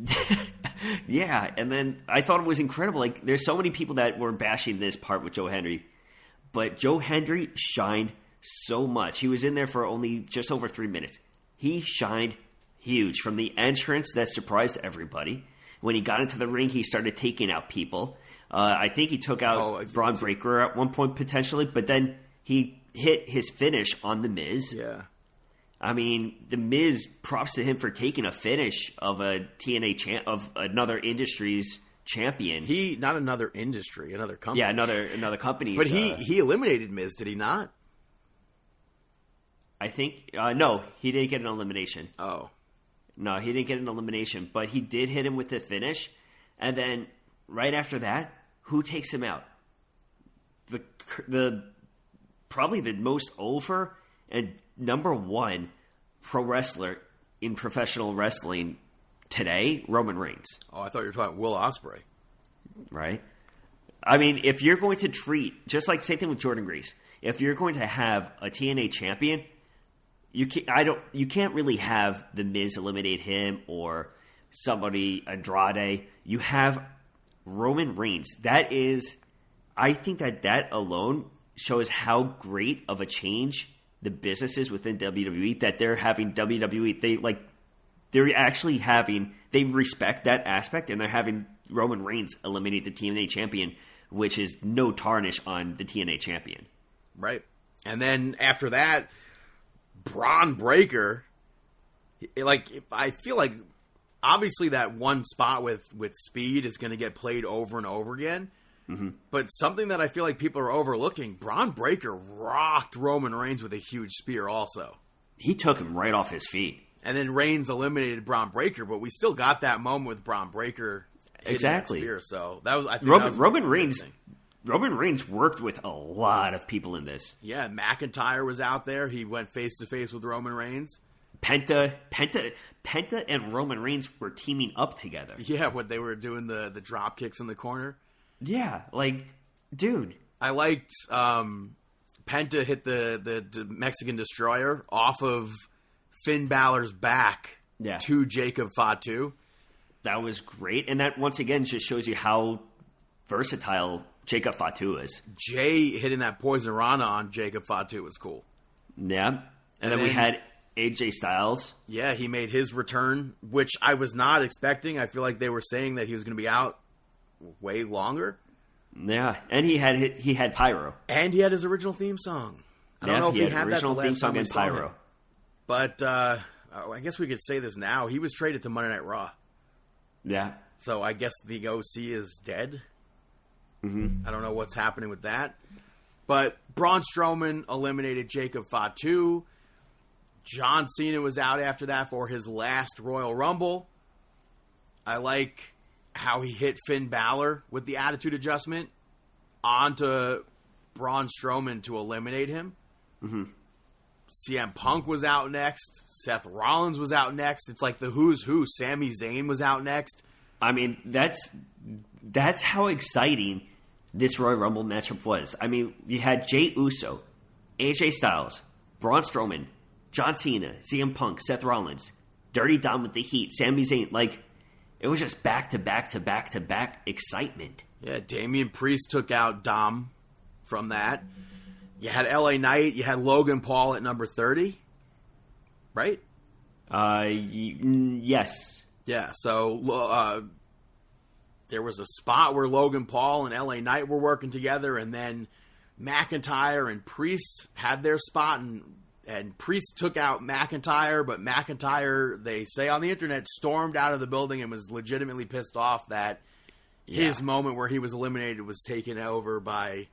Yeah, and then I thought it was incredible. Like, there's so many people that were bashing this part with Joe Hendry, but Joe Hendry shined so much. He was in there for only just over 3 minutes. He shined huge. From the entrance that surprised everybody. When he got into the ring, he started taking out people. I think he took out Braun Breaker at one point, potentially, but then he hit his finish on The Miz. Yeah. I mean, The Miz, props to him for taking a finish of a TNA of another industry's champion. Not another industry, another company. Yeah, another company. But he eliminated Miz, did he not? I think no, he didn't get an elimination. Oh. No, he didn't get an elimination, but he did hit him with the finish. And then right after that, who takes him out? The probably the most over and number one pro wrestler in professional wrestling today, Roman Reigns. Oh, I thought you were talking Will Ospreay. Right? I mean, if you're going to treat, just like same thing with Jordan Grace, if you're going to have a TNA champion, you can't really have The Miz eliminate him or somebody, Andrade. You have Roman Reigns. That is, I think that alone shows how great of a change the business is within WWE, that they're having WWE, they respect that aspect, and they're having Roman Reigns eliminate the TNA champion, which is no tarnish on the TNA champion. Right. And then after that, Braun Breaker, I feel like obviously that one spot with speed is going to get played over and over again. Mm-hmm. But something that I feel like people are overlooking, Braun Breaker rocked Roman Reigns with a huge spear also. He took him right off his feet. And then Reigns eliminated Braun Breaker, but we still got that moment with Braun Breaker. Exactly. Spear, so that was, I think, Roman Reigns worked with a lot of people in this. Yeah, McIntyre was out there. He went face to face with Roman Reigns. Penta and Roman Reigns were teaming up together. Yeah, what they were doing, the drop kicks in the corner. Yeah, like, dude. I liked Penta hit the Mexican Destroyer off of Finn Balor's back to Jacob Fatu. That was great. And that, once again, just shows you how versatile Jacob Fatu is. Jay hitting that Poison Rana on Jacob Fatu was cool. Yeah. And then we had AJ Styles. Yeah, he made his return, which I was not expecting. I feel like they were saying that he was going to be out way longer. Yeah, and he had Pyro. And he had his original theme song. I don't know if he had that the last time we saw him. Pyro. But I guess we could say this now. He was traded to Monday Night Raw. Yeah. So I guess the OC is dead. Mm-hmm. I don't know what's happening with that. But Braun Strowman eliminated Jacob Fatu. John Cena was out after that for his last Royal Rumble. I like how he hit Finn Balor with the attitude adjustment onto Braun Strowman to eliminate him. Mm-hmm. CM Punk was out next. Seth Rollins was out next. It's like the who's who. Sami Zayn was out next. I mean, that's how exciting this Royal Rumble matchup was. I mean, you had Jey Uso, AJ Styles, Braun Strowman, John Cena, CM Punk, Seth Rollins, Dirty Dom with the Heat, Sami Zayn. Like, it was just back to back to back to back excitement. Yeah, Damian Priest took out Dom from that. You had LA Knight. You had Logan Paul at number 30. Right? Yes. Yeah, so there was a spot where Logan Paul and LA Knight were working together, and then McIntyre and Priest had their spot, and Priest took out McIntyre, but McIntyre, they say on the internet, stormed out of the building and was legitimately pissed off that his moment where he was eliminated was taken over by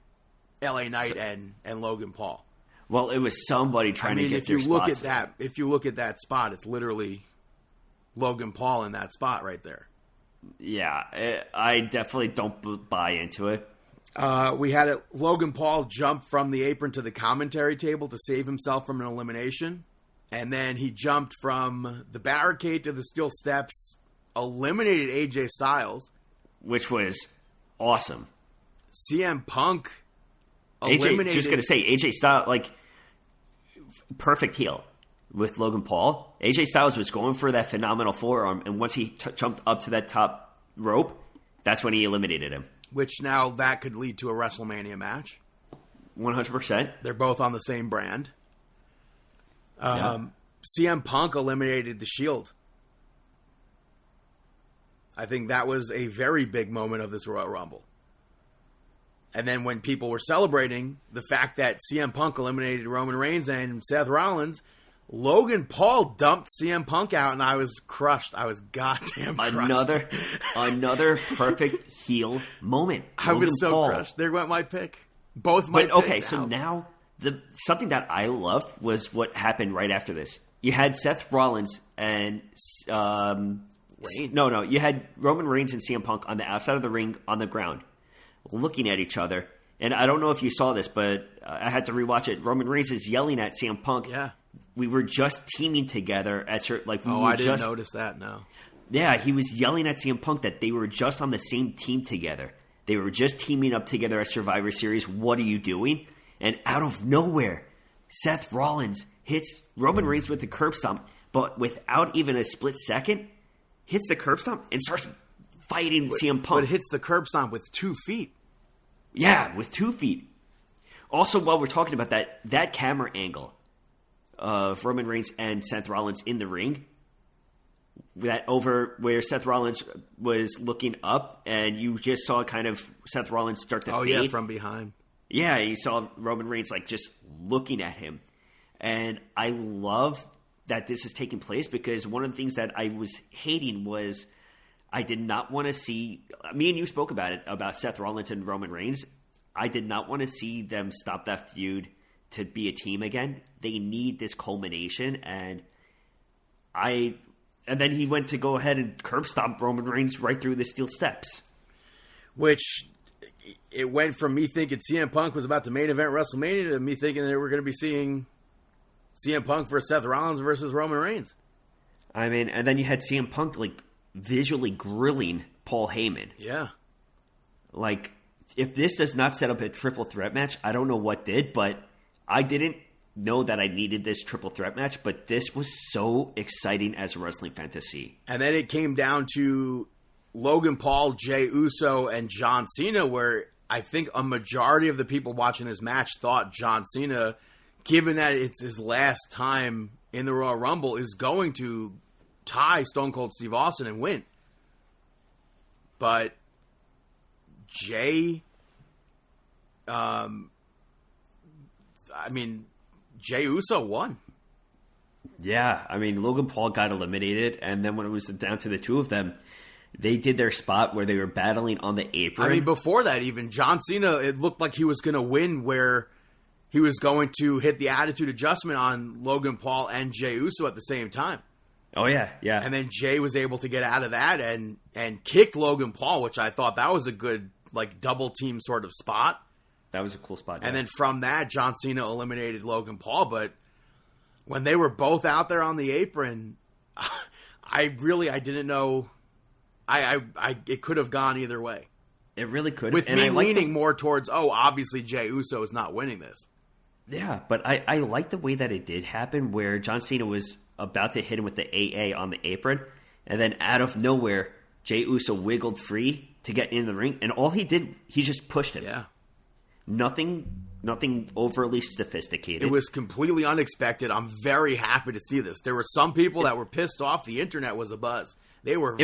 LA Knight and Logan Paul. Well, it was somebody trying to get their spots. If you look at that spot, it's literally Logan Paul in that spot right there. Yeah, I definitely don't buy into it. We had Logan Paul jump from the apron to the commentary table to save himself from an elimination. And then he jumped from the barricade to the steel steps, eliminated AJ Styles. Which was awesome. CM Punk eliminated... Just going to say, AJ Styles, like, perfect heel with Logan Paul. AJ Styles was going for that phenomenal forearm, and once he jumped up to that top rope, that's when he eliminated him. Which now that could lead to a WrestleMania match. 100%. They're both on the same brand. Yeah. CM Punk eliminated the Shield. I think that was a very big moment of this Royal Rumble. And then when people were celebrating the fact that CM Punk eliminated Roman Reigns and Seth Rollins, Logan Paul dumped CM Punk out, and I was crushed. I was goddamn crushed. Another perfect heel moment. I was so crushed. There went my pick. Both my picks. Okay, so now something that I loved was what happened right after this. You had Seth Rollins and Reigns. No, you had Roman Reigns and CM Punk on the outside of the ring on the ground, looking at each other. And I don't know if you saw this, but I had to rewatch it. Roman Reigns is yelling at CM Punk. Yeah. We were just teaming together at certain, like, I didn't notice that. No. Yeah, he was yelling at CM Punk that they were just on the same team together. They were just teaming up together at Survivor Series. What are you doing? And out of nowhere, Seth Rollins hits Roman Reigns with the curb stomp, but without even a split second, hits the curb stomp and starts fighting CM Punk. But it hits the curb stomp with 2 feet. Yeah, with 2 feet. Also, while we're talking about that camera angle of Roman Reigns and Seth Rollins in the ring, that over where Seth Rollins was looking up, and you just saw kind of Seth Rollins start to fade. Oh, yeah, from behind. Yeah, you saw Roman Reigns like just looking at him. And I love that this is taking place because one of the things that I was hating was I did not want to see... Me and you spoke about it, about Seth Rollins and Roman Reigns. I did not want to see them stop that feud to be a team again. They need this culmination, and then he went to go ahead and curb stomp Roman Reigns right through the steel steps. Which, it went from me thinking CM Punk was about to main event WrestleMania to me thinking that we're going to be seeing CM Punk versus Seth Rollins versus Roman Reigns. I mean, and then you had CM Punk, like, visually grilling Paul Heyman. Yeah. Like, if this does not set up a triple threat match, I don't know what did, but I didn't know that I needed this triple threat match, but this was so exciting as a wrestling fan to see. And then it came down to Logan Paul, Jey Uso, and John Cena, where I think a majority of the people watching this match thought John Cena, given that it's his last time in the Royal Rumble, is going to tie Stone Cold Steve Austin and win. But Jey Uso won. Yeah, I mean, Logan Paul got eliminated, and then when it was down to the two of them, they did their spot where they were battling on the apron. I mean, before that, even John Cena, it looked like he was going to win, where he was going to hit the attitude adjustment on Logan Paul and Jey Uso at the same time. Oh, yeah. And then Jey was able to get out of that and kick Logan Paul, which I thought that was a good, like, double team sort of spot. That was a cool spot. And then from that, John Cena eliminated Logan Paul. But when they were both out there on the apron, I didn't know. It could have gone either way. It really could. With me leaning more towards, obviously Jey Uso is not winning this. Yeah, but I like the way that it did happen, where John Cena was about to hit him with the AA on the apron, and then out of nowhere, Jey Uso wiggled free to get in the ring, and all he did, he just pushed him. Yeah. Nothing overly sophisticated. It was completely unexpected. I'm very happy to see this. There were some people that were pissed off. The internet was abuzz. They were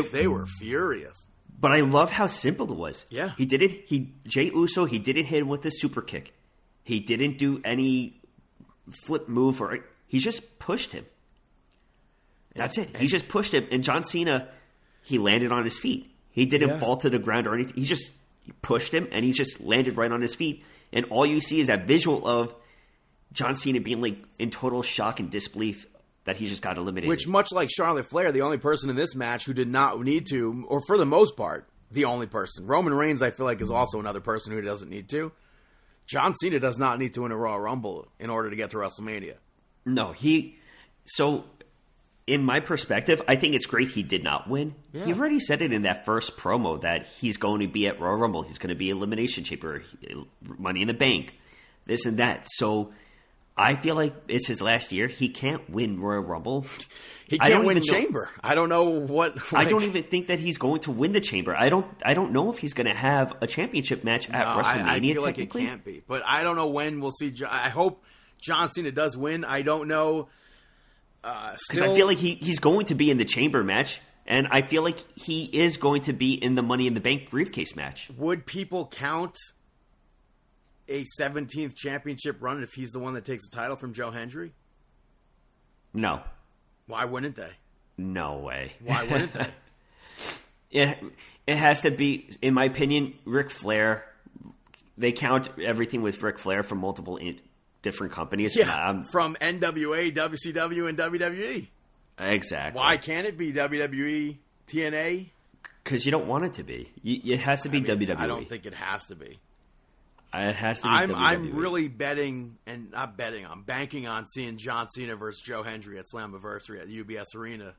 furious. But I love how simple it was. Yeah. Jey Uso, he didn't hit him with a super kick. He didn't do any flip move, he just pushed him. That's it. He just pushed him. And John Cena, he landed on his feet. He didn't fall to the ground or anything. He pushed him, and he just landed right on his feet. and all you see is that visual of John Cena being like in total shock and disbelief that he just got eliminated. Which, much like Charlotte Flair, the only person in this match who did not need to, or for the most part, the only person. Roman Reigns, I feel like, is also another person who doesn't need to. John Cena does not need to win a Royal Rumble in order to get to WrestleMania. No, so in my perspective, I think it's great he did not win. Yeah. He already said it in that first promo that he's going to be at Royal Rumble. He's going to be Elimination Chamber, Money in the Bank, this and that. So I feel like it's his last year. He can't win Royal Rumble. He can't win Chamber. I don't know what. I don't even think that he's going to win the Chamber. I don't know if he's going to have a championship match at WrestleMania. I feel like it can't be. But I don't know when we'll see. I hope John Cena does win. I don't know. Because I feel like he's going to be in the Chamber match, and I feel like he is going to be in the Money in the Bank briefcase match. Would people count a 17th championship run if he's the one that takes the title from Joe Hendry? No. Why wouldn't they? No way. Why wouldn't they? It has to be, in my opinion, Ric Flair. They count everything with Ric Flair from multiple different companies. Yeah, from NWA, WCW, and WWE. Exactly. Why can't it be WWE, TNA? Because you don't want it to be. It has to be WWE. I don't think it has to be. It has to be WWE. I'm really betting, and not betting, I'm banking on seeing John Cena versus Joe Hendry at Slammiversary at the UBS Arena.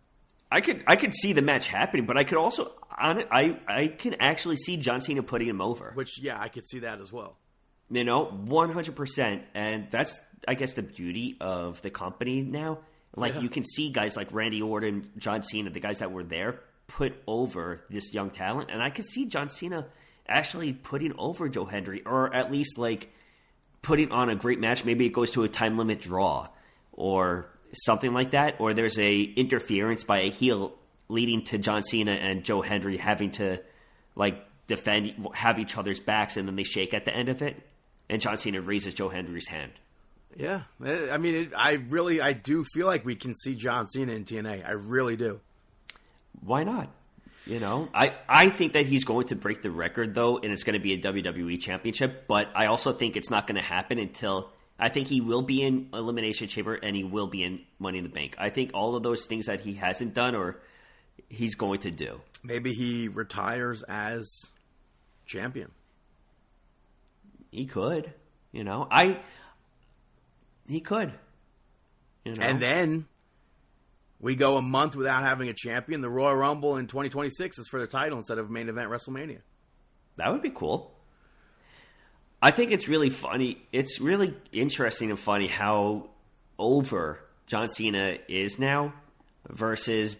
I could see the match happening, but I could also I can actually see John Cena putting him over. Which, yeah, I could see that as well. 100%. And that's, I guess, the beauty of the company now. Like, you can see guys like Randy Orton, John Cena, the guys that were there, put over this young talent. And I could see John Cena actually putting over Joe Hendry, or at least, like, putting on a great match. Maybe it goes to a time limit draw or something like that. Or there's a interference by a heel leading to John Cena and Joe Hendry having to, like, have each other's backs, and then they shake at the end of it. And John Cena raises Joe Hendry's hand. Yeah. I mean, I do feel like we can see John Cena in TNA. I really do. Why not? I think that he's going to break the record, though, and it's going to be a WWE championship. But I also think it's not going to happen until I think he will be in Elimination Chamber and he will be in Money in the Bank. I think all of those things that he hasn't done or he's going to do. Maybe he retires as champion. He could, he could, And then we go a month without having a champion. The Royal Rumble in 2026 is for the title instead of main event WrestleMania. That would be cool. I think it's really funny. It's really interesting and funny how over John Cena is now versus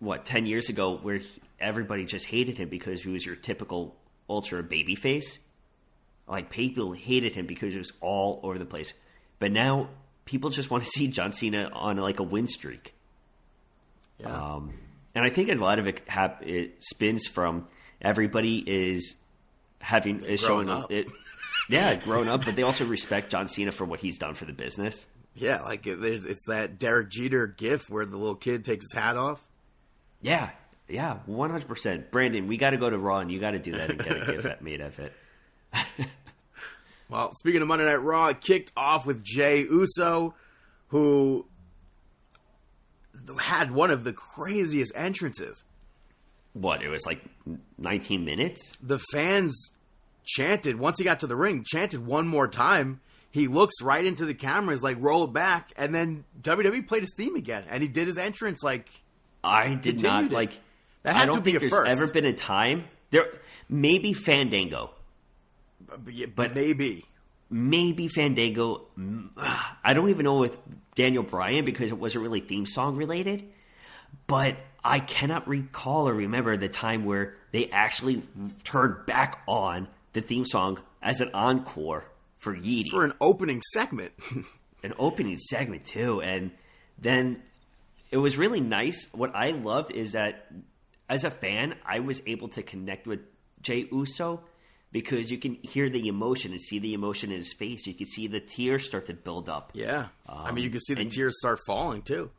10 years ago where everybody just hated him because he was your typical ultra babyface. Like, people hated him because it was all over the place. But now, people just want to see John Cena on, like, a win streak. Yeah. And I think a lot of it spins from everybody is showing up. Grown up, but they also respect John Cena for what he's done for the business. Yeah, like, it's that Derek Jeter gif where the little kid takes his hat off. Yeah, 100%. Brandon, we got to go to Raw, and you got to do that and get a gif made of it. Well, speaking of Monday Night Raw, it kicked off with Jey Uso, who had one of the craziest entrances. What, it was like 19 minutes? The fans chanted, once he got to the ring, chanted one more time. He looks right into the camera, is like, roll it back, and then WWE played his theme again, and he did his entrance like... I did not, like... That had to be a first. I don't think there's ever been a time... Maybe Fandango. But maybe Fandango. I don't even know with Daniel Bryan because it wasn't really theme song related. But I cannot recall or remember the time where they actually turned back on the theme song as an encore for Yeetie. For an opening segment. An opening segment, too. And then it was really nice. What I loved is that as a fan, I was able to connect with Jey Uso because you can hear the emotion and see the emotion in his face. You can see the tears start to build up. Yeah. I mean, you can see the tears start falling, too.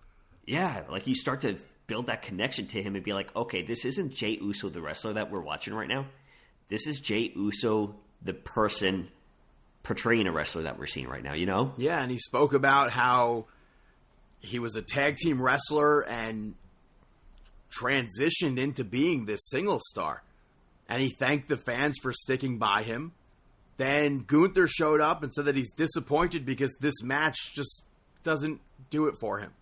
Yeah. Like, you start to build that connection to him and be like, okay, this isn't Jey Uso, the wrestler that we're watching right now. This is Jey Uso, the person portraying a wrestler that we're seeing right now, you know? Yeah, and he spoke about how he was a tag team wrestler and transitioned into being this single star. And he thanked the fans for sticking by him. Then Gunther showed up and said that he's disappointed because this match just doesn't do it for him.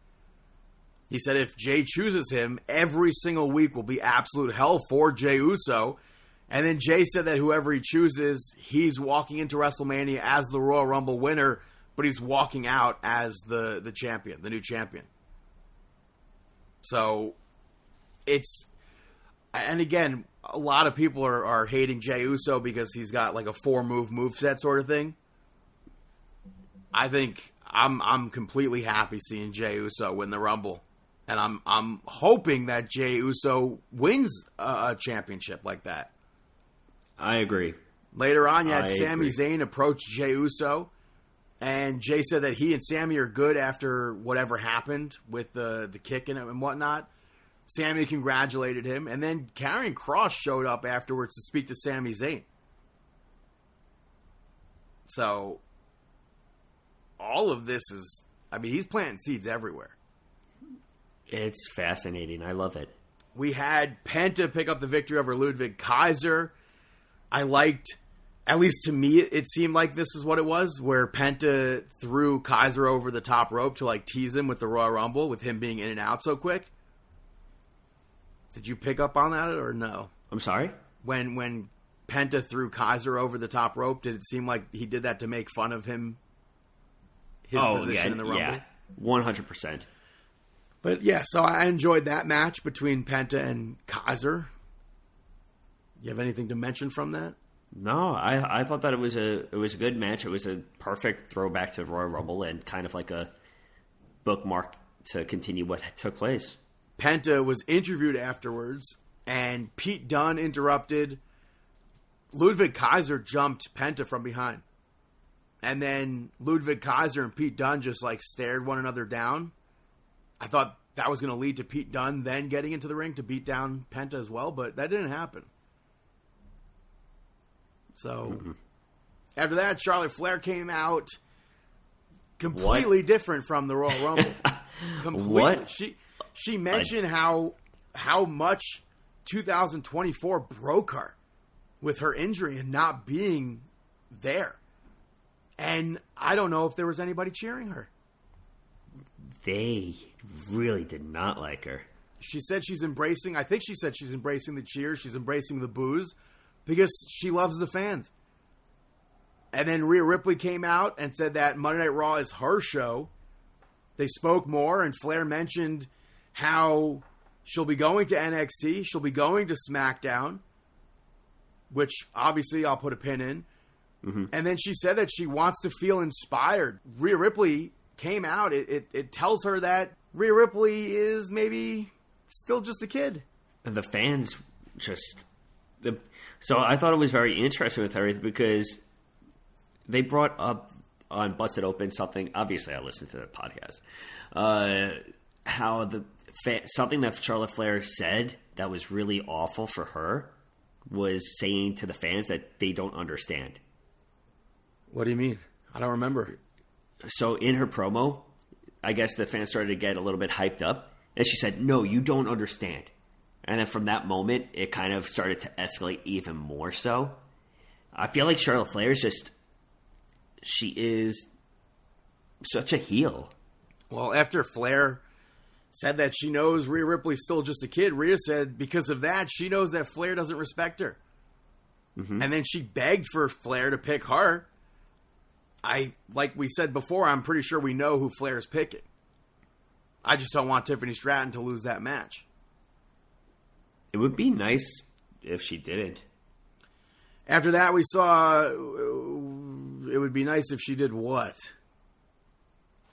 He said if Jey chooses him, every single week will be absolute hell for Jey Uso. And then Jey said that whoever he chooses, he's walking into WrestleMania as the Royal Rumble winner, but he's walking out as the champion, the new champion. So, and again, a lot of people are hating Jey Uso because he's got like a 4-move moveset sort of thing. I think I'm completely happy seeing Jey Uso win the Rumble. And I'm hoping that Jey Uso wins a championship like that. I agree. Later on, you had Sami Zayn approach Jey Uso, and Jey said that he and Sami are good after whatever happened with the kick and whatnot. Sami congratulated him, and then Karrion Kross showed up afterwards to speak to Sami Zayn. So, all of this is, he's planting seeds everywhere. It's fascinating. I love it. We had Penta pick up the victory over Ludwig Kaiser. I liked, at least to me, it seemed like this is what it was, where Penta threw Kaiser over the top rope to like tease him with the Royal Rumble, with him being in and out so quick. Did you pick up on that or no? I'm sorry? When Penta threw Kaiser over the top rope, did it seem like he did that to make fun of him, his position in the Rumble? Yeah, 100%. But yeah, so I enjoyed that match between Penta and Kaiser. You have anything to mention from that? No, I thought that it was a good match. It was a perfect throwback to Royal Rumble and kind of like a bookmark to continue what took place. Penta was interviewed afterwards, and Pete Dunne interrupted. Ludwig Kaiser jumped Penta from behind. And then Ludwig Kaiser and Pete Dunne just like stared one another down. I thought that was going to lead to Pete Dunne then getting into the ring to beat down Penta as well, but that didn't happen. So, After that, Charlotte Flair came out completely different from the Royal Rumble. Completely. What? She mentioned how much 2024 broke her with her injury and not being there. And I don't know if there was anybody cheering her. They really did not like her. She said she's embracing the cheers, she's embracing the boos, because she loves the fans. And then Rhea Ripley came out and said that Monday Night Raw is her show. They spoke more, and Flair mentioned how she'll be going to NXT, she'll be going to SmackDown, which obviously I'll put a pin in. Mm-hmm. And then she said that she wants to feel inspired. Rhea Ripley came out. It tells her that Rhea Ripley is maybe still just a kid. And the fans So I thought it was very interesting with her because they brought up on Busted Open something. Obviously, I listened to the podcast. How something that Charlotte Flair said that was really awful for her was saying to the fans that they don't understand. What do you mean? I don't remember. So in her promo, I guess the fans started to get a little bit hyped up, and she said, "No, you don't understand." And then from that moment, it kind of started to escalate even more so. I feel like Charlotte Flair she is such a heel. Well, after Flair said that she knows Rhea Ripley's still just a kid, Rhea said because of that, she knows that Flair doesn't respect her. Mm-hmm. And then she begged for Flair to pick her. Like we said before, I'm pretty sure we know who Flair's picking. I just don't want Tiffany Stratton to lose that match. It would be nice if she didn't. After that, we saw it would be nice if she did what?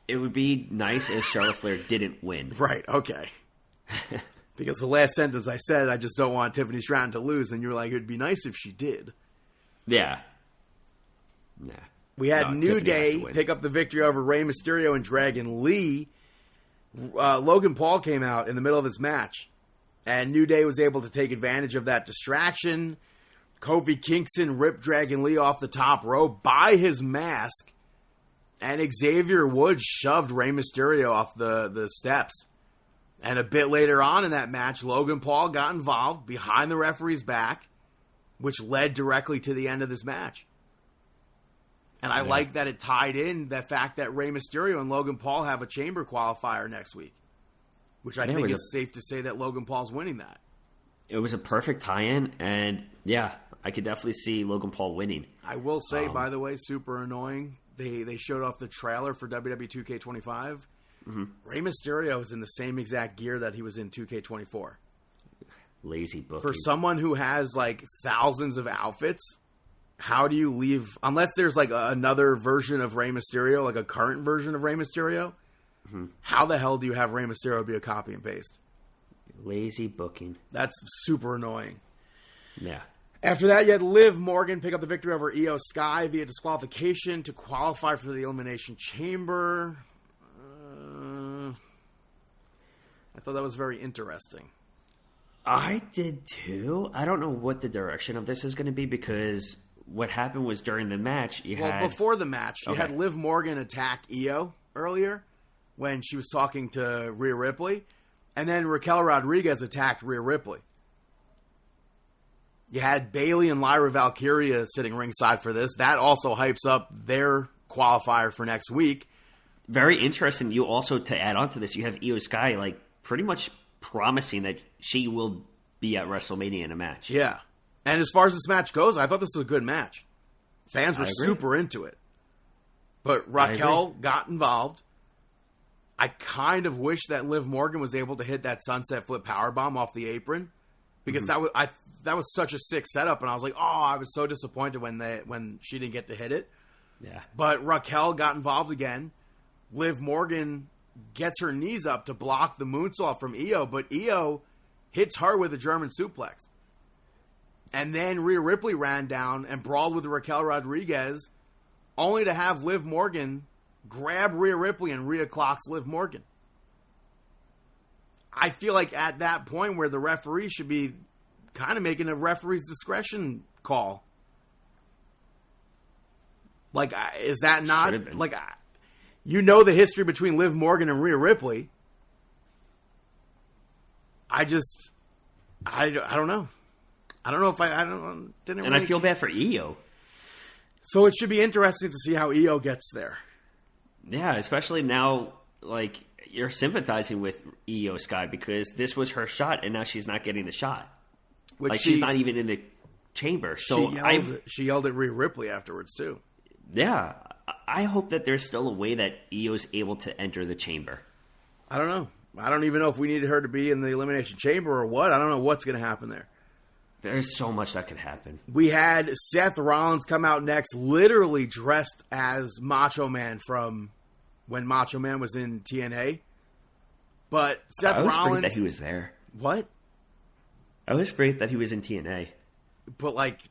It would be nice if Charlotte Flair didn't win. Right, okay. Because the last sentence I said, I just don't want Tiffany Stratton to lose, and you were like, it would be nice if she did. Yeah. Nah. We had New Day pick up the victory over Rey Mysterio and Dragon Lee. Logan Paul came out in the middle of his match, and New Day was able to take advantage of that distraction. Kofi Kingston ripped Dragon Lee off the top rope by his mask, and Xavier Woods shoved Rey Mysterio off the steps. And a bit later on in that match, Logan Paul got involved behind the referee's back, which led directly to the end of this match. And I like that it tied in the fact that Rey Mysterio and Logan Paul have a chamber qualifier next week, which I think is safe to say that Logan Paul's winning that. It was a perfect tie-in, and yeah, I could definitely see Logan Paul winning. I will say, by the way, super annoying. They showed off the trailer for WWE 2K25. Mm-hmm. Rey Mysterio is in the same exact gear that he was in 2K24. Lazy booking. For someone who has like thousands of outfits, how do you leave, unless there's like another version of Rey Mysterio, like a current version of Rey Mysterio, how the hell do you have Rey Mysterio be a copy and paste? Lazy booking. That's super annoying. Yeah. After that, you had Liv Morgan pick up the victory over Io Sky via disqualification to qualify for the Elimination Chamber. I thought that was very interesting. I did too. I don't know what the direction of this is going to be, because what happened was during the match, before the match, you had Liv Morgan attack Io earlier when she was talking to Rhea Ripley, and then Raquel Rodriguez attacked Rhea Ripley. You had Bayley and Lyra Valkyria sitting ringside for this. That also hypes up their qualifier for next week. Very interesting. You also, to add on to this, you have Io Sky like pretty much promising that she will be at WrestleMania in a match. Yeah. And as far as this match goes, I thought this was a good match. Fans were super into it. But Raquel got involved. I kind of wish that Liv Morgan was able to hit that sunset flip powerbomb off the apron, because that was such a sick setup, and I was like, oh, I was so disappointed when she didn't get to hit it. Yeah. But Raquel got involved again. Liv Morgan gets her knees up to block the moonsault from Io, but Io hits her with a German suplex. And then Rhea Ripley ran down and brawled with Raquel Rodriguez, only to have Liv Morgan grab Rhea Ripley, and Rhea clocks Liv Morgan. I feel like at that point where the referee should be kind of making a referee's discretion call. Like, is that not... Like, you know the history between Liv Morgan and Rhea Ripley. I don't know. I don't know if didn't. And I feel bad for Io. So it should be interesting to see how Io gets there. Yeah, especially now, like, you're sympathizing with Io Sky because this was her shot, and now she's not getting the shot. She's not even in the chamber. So she yelled at Rhea Ripley afterwards too. Yeah, I hope that there's still a way that Io's able to enter the chamber. I don't know. I don't even know if we needed her to be in the Elimination Chamber or what. I don't know what's going to happen there. There's so much that could happen. We had Seth Rollins come out next, literally dressed as Macho Man from when Macho Man was in TNA. But Seth Rollins... I was afraid that he was there. What? I was afraid that he was in TNA. But, like,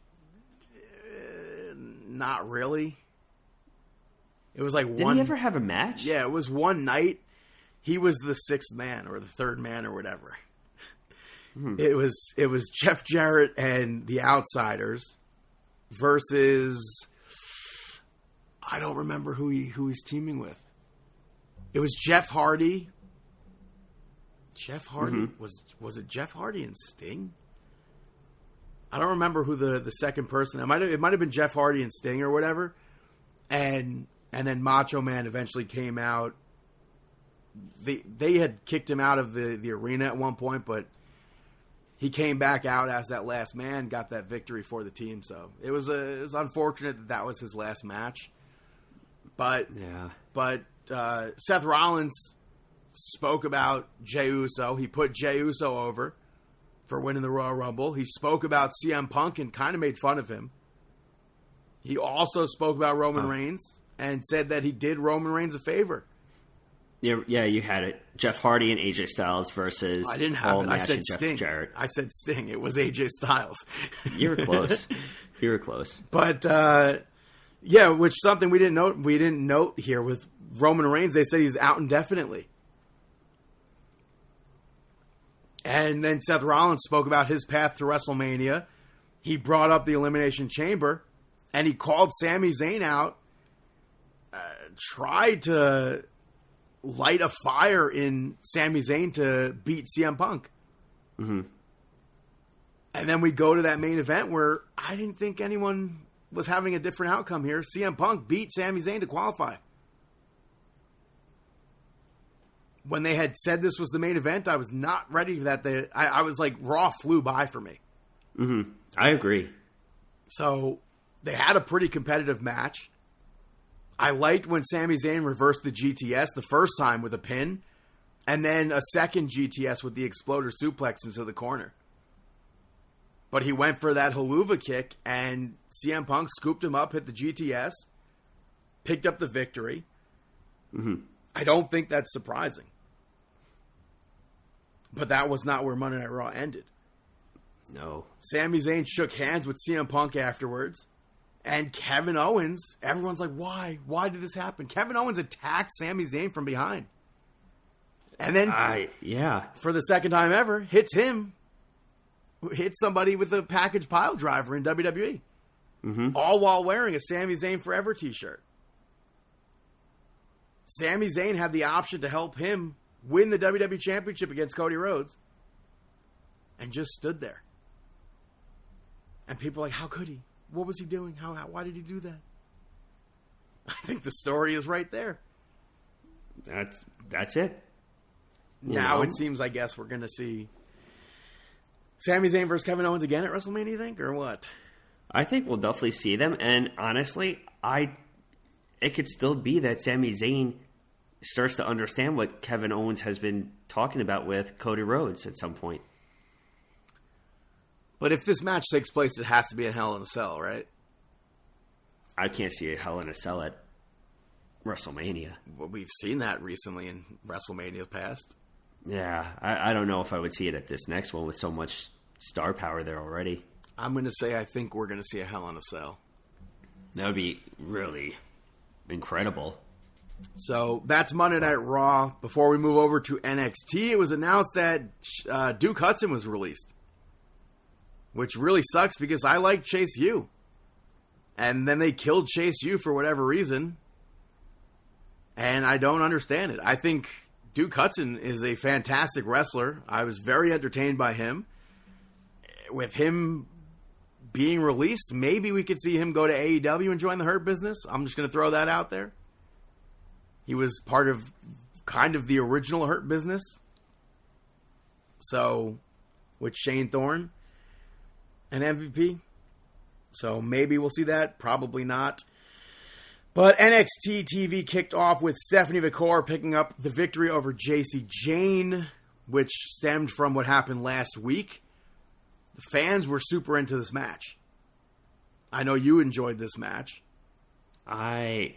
not really. It was like Did he ever have a match? Yeah, it was one night. He was the sixth man or the third man or whatever. It was Jeff Jarrett and the Outsiders versus, I don't remember who he's teaming with. It was Jeff Hardy. Jeff Hardy was it Jeff Hardy and Sting? I don't remember who the second person. It might have been Jeff Hardy and Sting or whatever. And then Macho Man eventually came out. They had kicked him out of the arena at one point, but he came back out as that last man, got that victory for the team. So it was unfortunate that was his last match. But Seth Rollins spoke about Jey Uso. He put Jey Uso over for winning the Royal Rumble. He spoke about CM Punk and kind of made fun of him. He also spoke about Roman Reigns and said that he did Roman Reigns a favor. Yeah, you had it. Jeff Hardy and AJ Styles versus I didn't have it. I said Jeff Sting. Jarrett. I said Sting. It was AJ Styles. You were close. You were close. But which something we didn't note here with Roman Reigns. They said he's out indefinitely. And then Seth Rollins spoke about his path to WrestleMania he brought up the Elimination Chamber, and he called Sami Zayn out, tried to light a fire in Sami Zayn to beat CM Punk. Mm-hmm. And then we go to that main event where I didn't think anyone was having a different outcome here. CM Punk beat Sami Zayn to qualify. When they had said this was the main event, I was not ready for that. I was like, Raw flew by for me. Mm-hmm. I agree. So they had a pretty competitive match. I liked when Sami Zayn reversed the GTS the first time with a pin, and then a second GTS with the exploder suplex into the corner. But he went for that haluva kick, and CM Punk scooped him up, hit the GTS, picked up the victory. Mm-hmm. I don't think that's surprising. But that was not where Monday Night Raw ended. No. Sami Zayn shook hands with CM Punk afterwards. And Kevin Owens, everyone's like, why? Why did this happen? Kevin Owens attacked Sami Zayn from behind. And then, for the second time ever, hits somebody with a package pile driver in WWE. Mm-hmm. All while wearing a Sami Zayn Forever t-shirt. Sami Zayn had the option to help him win the WWE Championship against Cody Rhodes. And just stood there. And people are like, how could he? What was he doing? Why did he do that? I think the story is right there. That's it. Now it seems, I guess, we're going to see Sami Zayn versus Kevin Owens again at WrestleMania, you think, or what? I think we'll definitely see them, and honestly, it could still be that Sami Zayn starts to understand what Kevin Owens has been talking about with Cody Rhodes at some point. But if this match takes place, it has to be in Hell in a Cell, right? I can't see a Hell in a Cell at WrestleMania. Well, we've seen that recently in WrestleMania past. Yeah, I don't know if I would see it at this next one with so much star power there already. I'm going to say I think we're going to see a Hell in a Cell. That would be really incredible. So that's Monday Night Raw. Before we move over to NXT, it was announced that Duke Hudson was released. Which really sucks because I like Chase U. And then they killed Chase U for whatever reason. And I don't understand it. I think Duke Hudson is a fantastic wrestler. I was very entertained by him. With him being released, maybe we could see him go to AEW and join the Hurt Business. I'm just going to throw that out there. He was part of kind of the original Hurt Business. So, with Shane Thorne and MVP. So maybe we'll see that. Probably not. But NXT TV kicked off with Stephanie McCour picking up the victory over JC Jane, which stemmed from what happened last week. The fans were super into this match. I know you enjoyed this match. I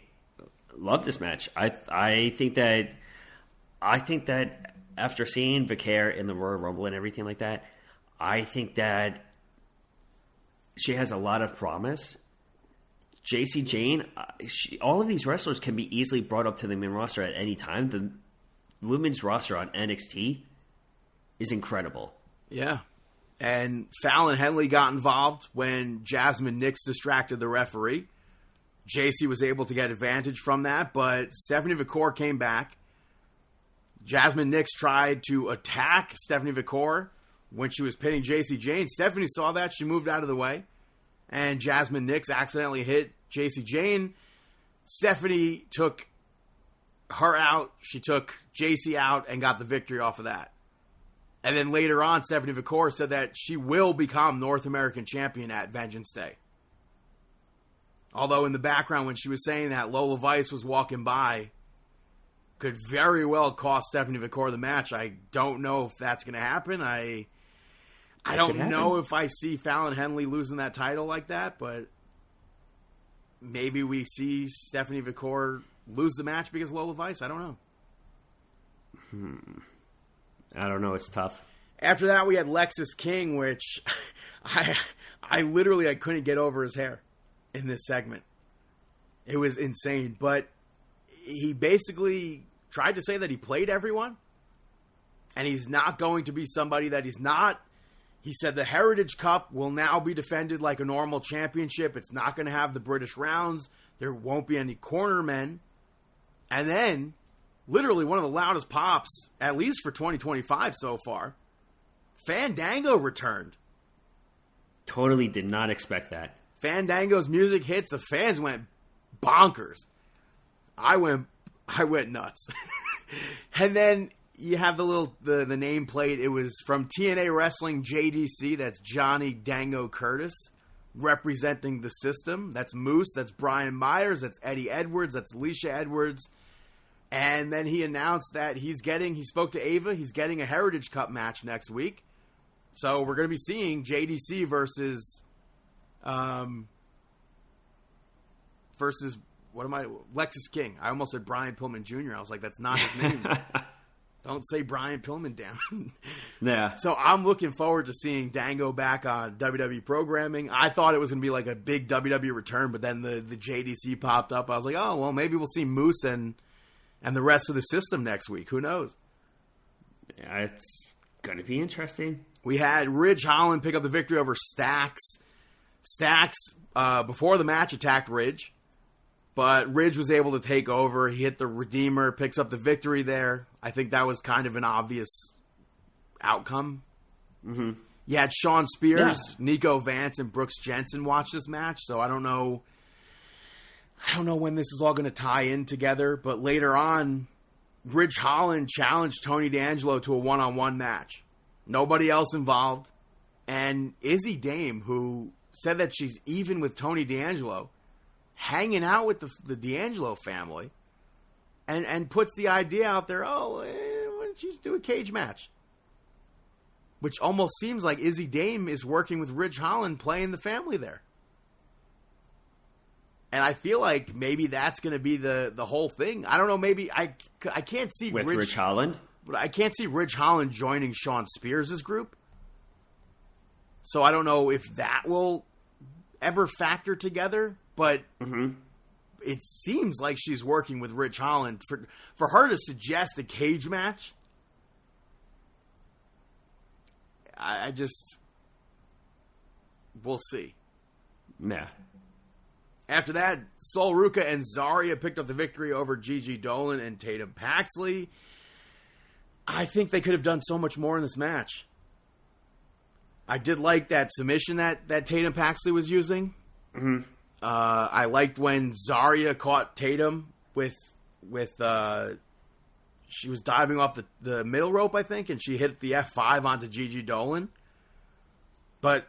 love this match. I think that after seeing Vicaire in the Royal Rumble and everything like that, I think that she has a lot of promise. JC Jane, all of these wrestlers can be easily brought up to the main roster at any time. The women's roster on NXT is incredible. Yeah. And Fallon Henley got involved when Jasmine Nix distracted the referee. JC was able to get advantage from that, but Stephanie McCour came back. Jasmine Nix tried to attack Stephanie McCour when she was pinning JC Jane. Stephanie saw that. She moved out of the way. And Jasmine Nix accidentally hit JC Jane. Stephanie took her out. She took JC out and got the victory off of that. And then later on, Stephanie McCour said that she will become North American champion at Vengeance Day. Although in the background when she was saying that, Lola Vice was walking by. Could very well cost Stephanie McCour the match. I don't know if that's going to happen. I don't know if I see Fallon Henley losing that title like that, but maybe we see Stephanie McCour lose the match because of Lola Vice. I don't know. I don't know. It's tough. After that, we had Lexis King, which I literally couldn't get over his hair in this segment. It was insane, but he basically tried to say that he played everyone, and he's not going to be somebody that he's not. He said the Heritage Cup will now be defended like a normal championship. It's not going to have the British rounds. There won't be any cornermen. And then, literally one of the loudest pops, at least for 2025 so far, Fandango returned. Totally did not expect that. Fandango's music hits. The fans went bonkers. I went nuts. And then you have the nameplate. It was from TNA Wrestling JDC. That's Johnny Dango Curtis, representing the system. That's Moose. That's Brian Myers. That's Eddie Edwards. That's Alicia Edwards. And then he announced that he spoke to Ava. He's getting a Heritage Cup match next week. So we're going to be seeing JDC versus Lexus King. I almost said Brian Pillman Jr. I was like, that's not his name. Don't say Brian Pillman, damn it. Yeah. So I'm looking forward to seeing Dango back on WWE programming. I thought it was going to be like a big WWE return, but then the JDC popped up. I was like, oh, well, maybe we'll see Moose and the rest of the system next week. Who knows? Yeah, it's going to be interesting. We had Ridge Holland pick up the victory over Stax. Stax, before the match, attacked Ridge. But Ridge was able to take over. He hit the Redeemer, picks up the victory there. I think that was kind of an obvious outcome. Mm-hmm. You had Sean Spears, Nico Vance, and Brooks Jensen watch this match. So I don't know when this is all going to tie in together. But later on, Ridge Holland challenged Tony D'Angelo to a one-on-one match. Nobody else involved. And Izzy Dame, who said that she's even with Tony D'Angelo, hanging out with the D'Angelo family, and puts the idea out there, why don't you do a cage match? Which almost seems like Izzy Dame is working with Ridge Holland playing the family there. And I feel like maybe that's going to be the whole thing. I don't know, maybe I can't see with Ridge Holland? But I can't see Ridge Holland joining Sean Spears' group. So I don't know if that will ever factor together. But it seems like she's working with Ridge Holland. For her to suggest a cage match, I just... We'll see. Yeah. After that, Sol Ruca and Zarya picked up the victory over Gigi Dolan and Tatum Paxley. I think they could have done so much more in this match. I did like that submission that Tatum Paxley was using. Mm-hmm. I liked when Zarya caught Tatum with she was diving off the middle rope, I think, and she hit the F5 onto Gigi Dolan. But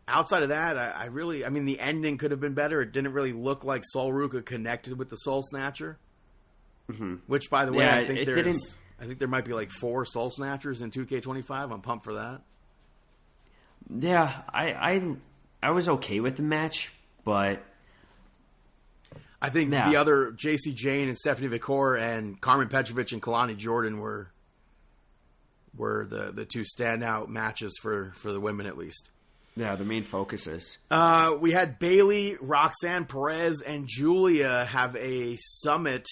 outside of that, I mean, the ending could have been better. It didn't really look like Sol Ruca connected with the Soul Snatcher. Mm-hmm. Which, by the way, I think there might be like 4 Soul Snatchers in 2K25. I'm pumped for that. Yeah, I was okay with the match, but I think the other JC Jane and Stephanie Vicor and Carmen Petrovic and Kalani Jordan were the 2 standout matches for the women, at least. Yeah, the main focuses. We had Bayley, Roxanne Perez, and Julia have a summit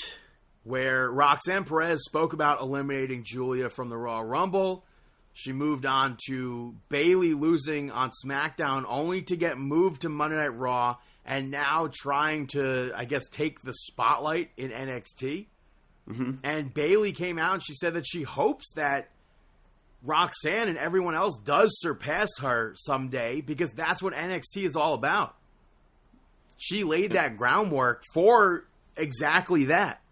where Roxanne Perez spoke about eliminating Julia from the Royal Rumble. She moved on to Bayley losing on SmackDown only to get moved to Monday Night Raw and now trying to, I guess, take the spotlight in NXT. Mm-hmm. And Bayley came out and she said that she hopes that Roxanne and everyone else does surpass her someday because that's what NXT is all about. She laid that groundwork for exactly that.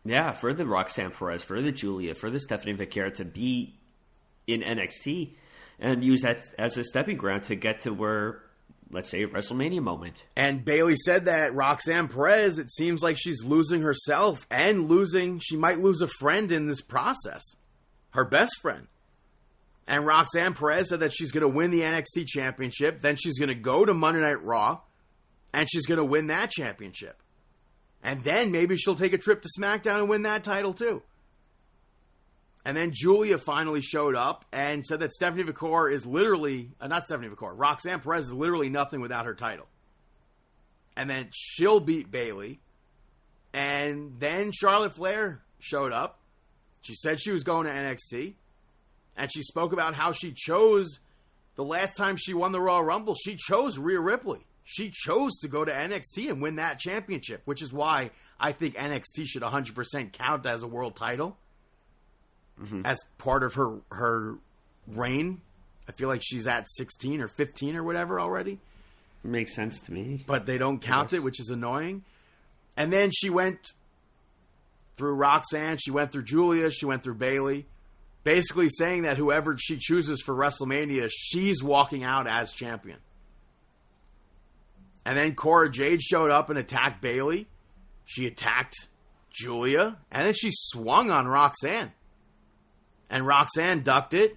Yeah, for the Roxanne Perez, for the Julia, for the Stephanie Vicor to be in NXT and use that as a stepping ground to get to where, let's say, a WrestleMania moment. And Bayley said that Roxanne Perez, it seems like she's losing herself and she might lose a friend in this process. Her best friend. And Roxanne Perez said that she's going to win the NXT championship, then she's going to go to Monday Night Raw, and she's going to win that championship. And then maybe she'll take a trip to SmackDown and win that title too. And then Julia finally showed up and said that Stephanie Vicor is literally, not Stephanie Vicor, Roxanne Perez is literally nothing without her title. And then she'll beat Bayley. And then Charlotte Flair showed up. She said she was going to NXT. And she spoke about how she chose The last time she won the Royal Rumble, she chose Rhea Ripley. She chose to go to NXT and win that championship, which is why I think NXT should 100% count as a world title as part of her reign. I feel like she's at 16 or 15 or whatever already. Makes sense to me. But they don't count it, which is annoying. And then she went through Roxanne, she went through Julia, she went through Bayley, basically saying that whoever she chooses for WrestleMania, she's walking out as champion. And then Cora Jade showed up and attacked Bayley. She attacked Julia, and then she swung on Roxanne. And Roxanne ducked it.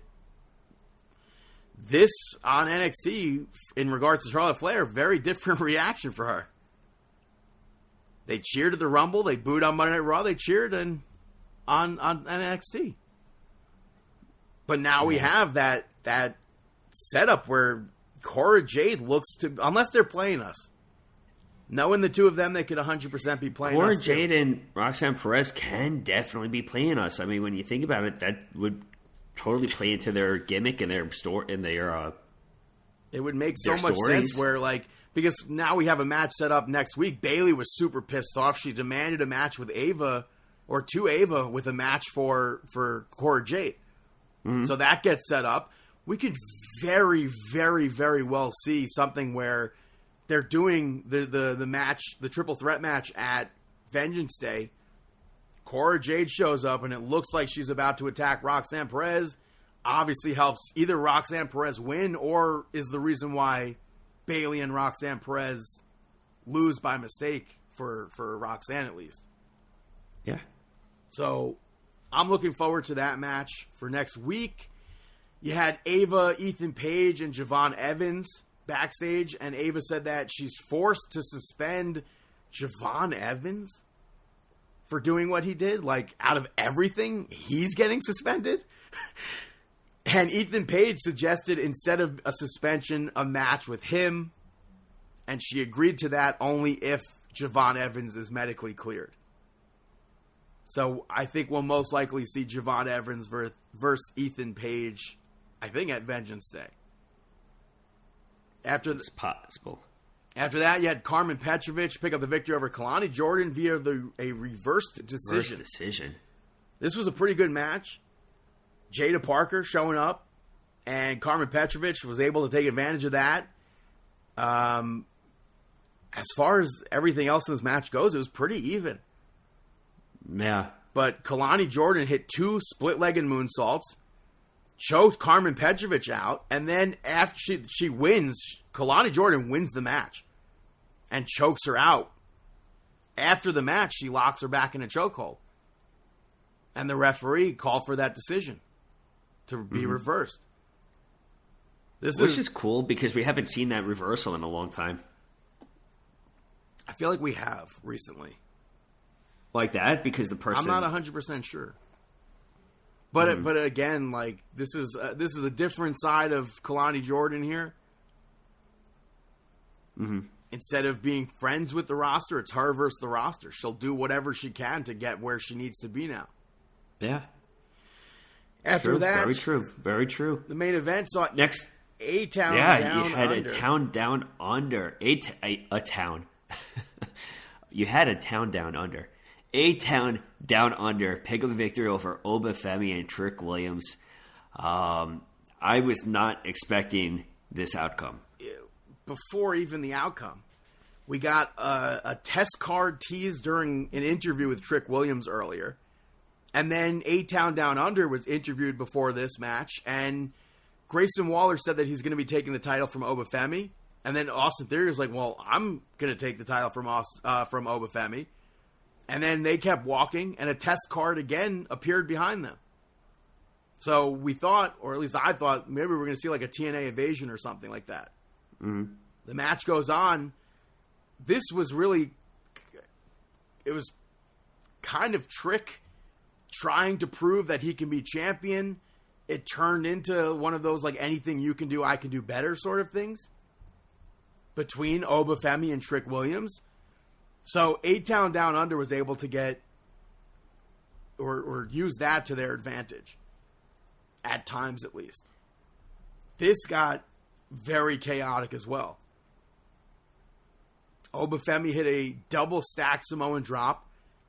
This on NXT, in regards to Charlotte Flair, very different reaction for her. They cheered at the Rumble. They booed on Monday Night Raw. They cheered on NXT. But now we have that setup where Cora Jade looks to, unless they're playing us. Knowing the two of them, they could 100% be playing Cora us. Cora Jade and Roxanne Perez can definitely be playing us. I mean, when you think about it, that would totally play into their gimmick and their store and their. It would make so much sense where, like, because now we have a match set up next week. Bayley was super pissed off. She demanded a match with Ava, or to Ava, with a match for Cora Jade. Mm-hmm. So that gets set up. We could very, very, very well see something where they're doing the match, the triple threat match at Vengeance Day. Cora Jade shows up, and it looks like she's about to attack Roxanne Perez. Obviously helps either Roxanne Perez win or is the reason why Bayley and Roxanne Perez lose by mistake for Roxanne, at least. Yeah. So I'm looking forward to that match for next week. You had Ava, Ethan Page, and Javon Evans backstage, and Ava said that she's forced to suspend Javon Evans for doing what he did. Like, out of everything, he's getting suspended? And Ethan Page suggested, instead of a suspension, a match with him, and she agreed to that only if Javon Evans is medically cleared. So I think we'll most likely see Javon Evans versus Ethan Page, I think, at Vengeance Day. It's possible. After that, you had Carmen Petrovich pick up the victory over Kalani Jordan via a reversed decision. This was a pretty good match. Jada Parker showing up, and Carmen Petrovich was able to take advantage of that. As far as everything else in this match goes, it was pretty even. Yeah. But Kalani Jordan hit 2 split-legged moonsaults, choked Carmen Petrovich out, and then after she wins, Kalani Jordan wins the match and chokes her out. After the match, she locks her back in a chokehold. And the referee called for that decision to be reversed. Which is cool because we haven't seen that reversal in a long time. I feel like we have recently. Like that? Because the person... I'm not 100% sure. But but again, like, this is a different side of Kalani Jordan here. Mm-hmm. Instead of being friends with the roster, it's her versus the roster. She'll do whatever she can to get where she needs to be now. Yeah. After that... Very true. Very true. The main event saw... Next... A-Town Down Under. Yeah, you had a town down under. A town. You had a town down under. A-Town Down Under, pick up the victory over Oba Femi and Trick Williams. I was not expecting this outcome. Before even the outcome, we got a test card teased during an interview with Trick Williams earlier. And then A-Town Down Under was interviewed before this match. And Grayson Waller said that he's going to be taking the title from Oba Femi. And then Austin Theory was like, well, I'm going to take the title from Oba Femi. And then they kept walking, and a test card again appeared behind them. So we thought, or at least I thought, maybe we're going to see like a TNA invasion or something like that. Mm-hmm. The match goes on. This was really, it was kind of Trick trying to prove that he can be champion. It turned into one of those, like, anything you can do, I can do better sort of things between Oba Femi and Trick Williams. So A-Town Down Under was able to get or use that to their advantage, at times at least. this got very chaotic as well. Obafemi hit a double stack Samoan drop,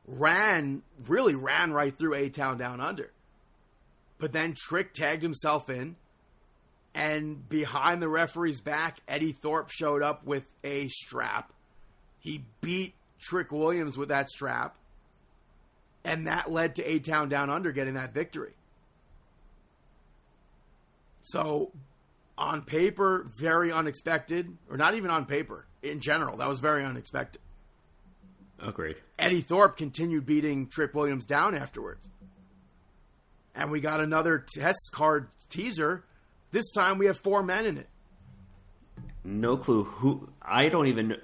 really ran right through A-Town Down Under. But then Trick tagged himself in, and behind the referee's back, Eddie Thorpe showed up with a strap. He beat Trick Williams with that strap, and that led to A-Town Down Under getting that victory. So, on paper, very unexpected, or not even on paper. In general, that was very unexpected. Agreed. Eddie Thorpe continued beating Trick Williams down afterwards. And we got another test card teaser. This time we have 4 men in it. No clue who. I don't even.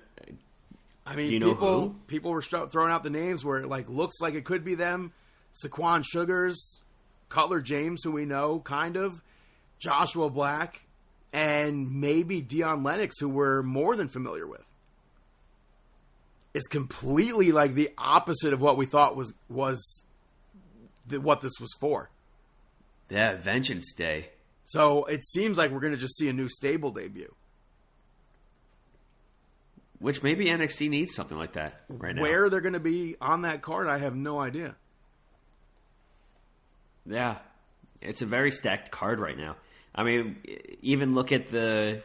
I mean, do you know who? People were throwing out the names where it looks like it could be them. Saquon Sugars, Cutler James, who we know, kind of. Joshua Black. And maybe Dion Lennox, who we're more than familiar with. It's completely like the opposite of what we thought was what this was for. Yeah, Vengeance Day. So it seems like we're going to just see a new stable debut. Which maybe NXT needs something like that right now. Where they're going to be on that card, I have no idea. Yeah, it's a very stacked card right now. I mean, even look at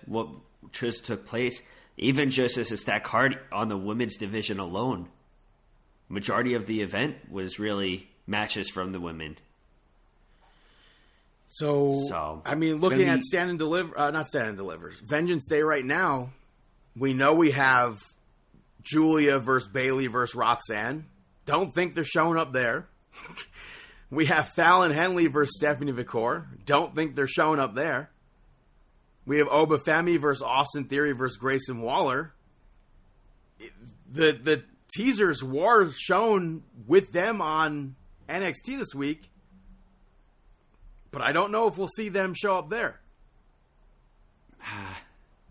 what just took place. Even just as a stacked card on the women's division alone, majority of the event was really matches from the women. So I mean, looking at Stand and Deliver, not Stand and Deliver, Vengeance Day right now, we know we have Julia versus Bayley versus Roxanne. Don't think they're showing up there. We have Fallon Henley versus Stephanie Vicor. Don't think they're showing up there. We have Obafemi versus Austin Theory versus Grayson Waller. The teasers were shown with them on NXT this week, but I don't know if we'll see them show up there.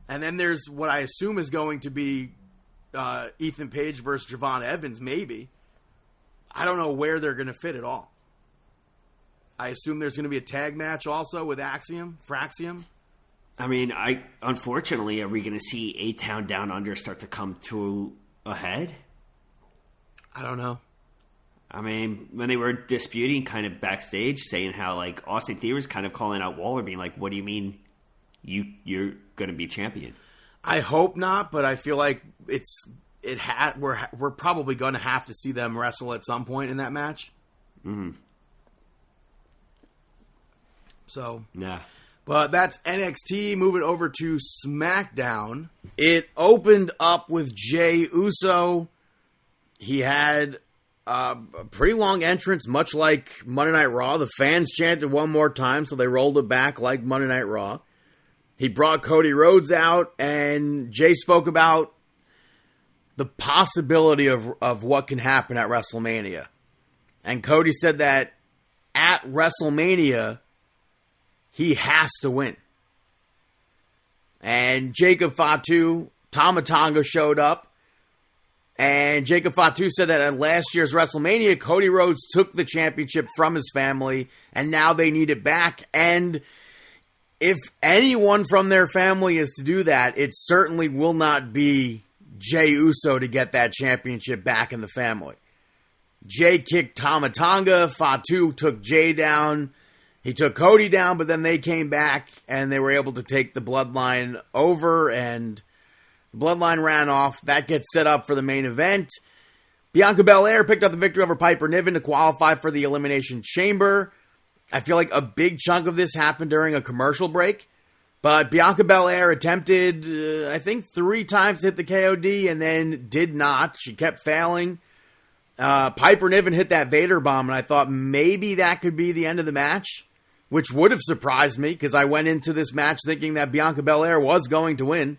And then there's what I assume is going to be Ethan Page versus Javon Evans, maybe. I don't know where they're going to fit at all. I assume there's going to be a tag match also with Fraxium. I mean, unfortunately, are we going to see A-Town Down Under start to come to a head? I don't know. I mean, when they were disputing kind of backstage, saying how like Austin Theory was kind of calling out Waller, being like, "What do you mean you're going to be champion?" I hope not, but I feel like we're probably going to have to see them wrestle at some point in that match. Mm-hmm. So yeah. But that's NXT. Moving over to SmackDown. It opened up with Jey Uso. He had a pretty long entrance, much like Monday Night Raw. The fans chanted one more time, so they rolled it back like Monday Night Raw. He brought Cody Rhodes out, and Jey spoke about the possibility of what can happen at WrestleMania. And Cody said that at WrestleMania, he has to win. And Jacob Fatu, Tama Tonga showed up. And Jacob Fatu said that at last year's WrestleMania, Cody Rhodes took the championship from his family, and now they need it back. And if anyone from their family is to do that, it certainly will not be Jey Uso to get that championship back in the family. Jey kicked Tama Tonga. Fatu took Jey down. He took Cody down, but then they came back and they were able to take the Bloodline over, and the Bloodline ran off. That gets set up for the main event. Bianca Belair picked up the victory over Piper Niven to qualify for the Elimination Chamber. I feel like a big chunk of this happened during a commercial break, but Bianca Belair attempted, I think, 3 times to hit the KOD and then did not. She kept failing. Piper Niven hit that Vader bomb, and I thought maybe that could be the end of the match, which would have surprised me because I went into this match thinking that Bianca Belair was going to win.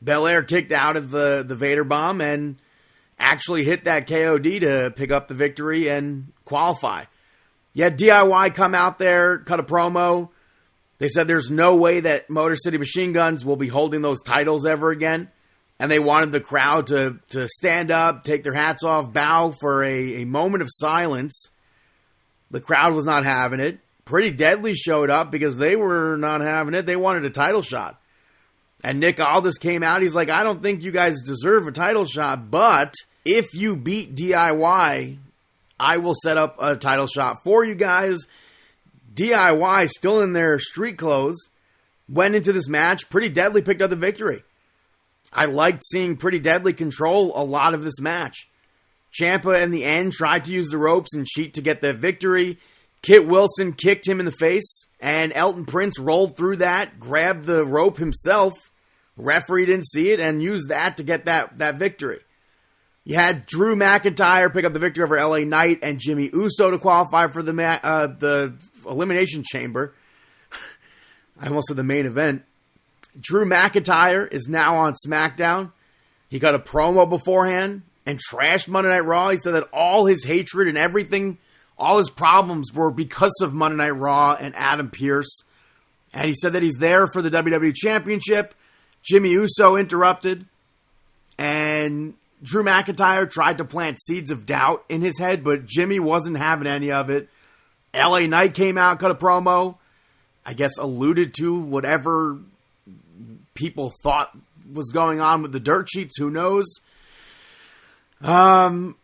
Belair kicked out of the Vader bomb and actually hit that KOD to pick up the victory and qualify. You had DIY come out there, cut a promo. They said there's no way that Motor City Machine Guns will be holding those titles ever again. And they wanted the crowd to stand up, take their hats off, bow for a moment of silence. The crowd was not having it. Pretty Deadly showed up because they were not having it. They wanted a title shot. And Nick Aldis came out. He's like, I don't think you guys deserve a title shot, but if you beat DIY, I will set up a title shot for you guys. DIY, still in their street clothes, went into this match. Pretty Deadly picked up the victory. I liked seeing Pretty Deadly control a lot of this match. Ciampa, in the end, tried to use the ropes and cheat to get the victory. Kit Wilson kicked him in the face, and Elton Prince rolled through that, grabbed the rope himself. Referee didn't see it, and used that to get that victory. You had Drew McIntyre pick up the victory over LA Knight and Jimmy Uso to qualify for the Elimination Chamber. I almost said the main event. Drew McIntyre is now on SmackDown. He got a promo beforehand and trashed Monday Night Raw. He said that all his hatred and everything, all his problems were because of Monday Night Raw and Adam Pearce. And he said that he's there for the WWE Championship. Jimmy Uso interrupted. And Drew McIntyre tried to plant seeds of doubt in his head, but Jimmy wasn't having any of it. LA Knight came out, cut a promo. I guess alluded to whatever people thought was going on with the dirt sheets. Who knows? And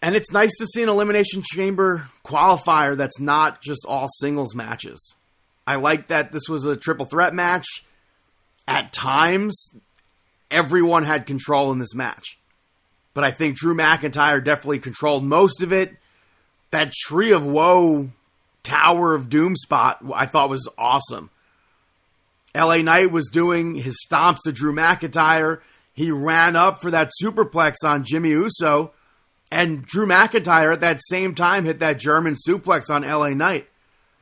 it's nice to see an Elimination Chamber qualifier that's not just all singles matches. I like that this was a triple threat match. At times, everyone had control in this match. But I think Drew McIntyre definitely controlled most of it. That Tree of Woe Tower of Doom spot I thought was awesome. LA Knight was doing his stomps to Drew McIntyre. He ran up for that superplex on Jimmy Uso. And Drew McIntyre at that same time hit that German suplex on LA Knight.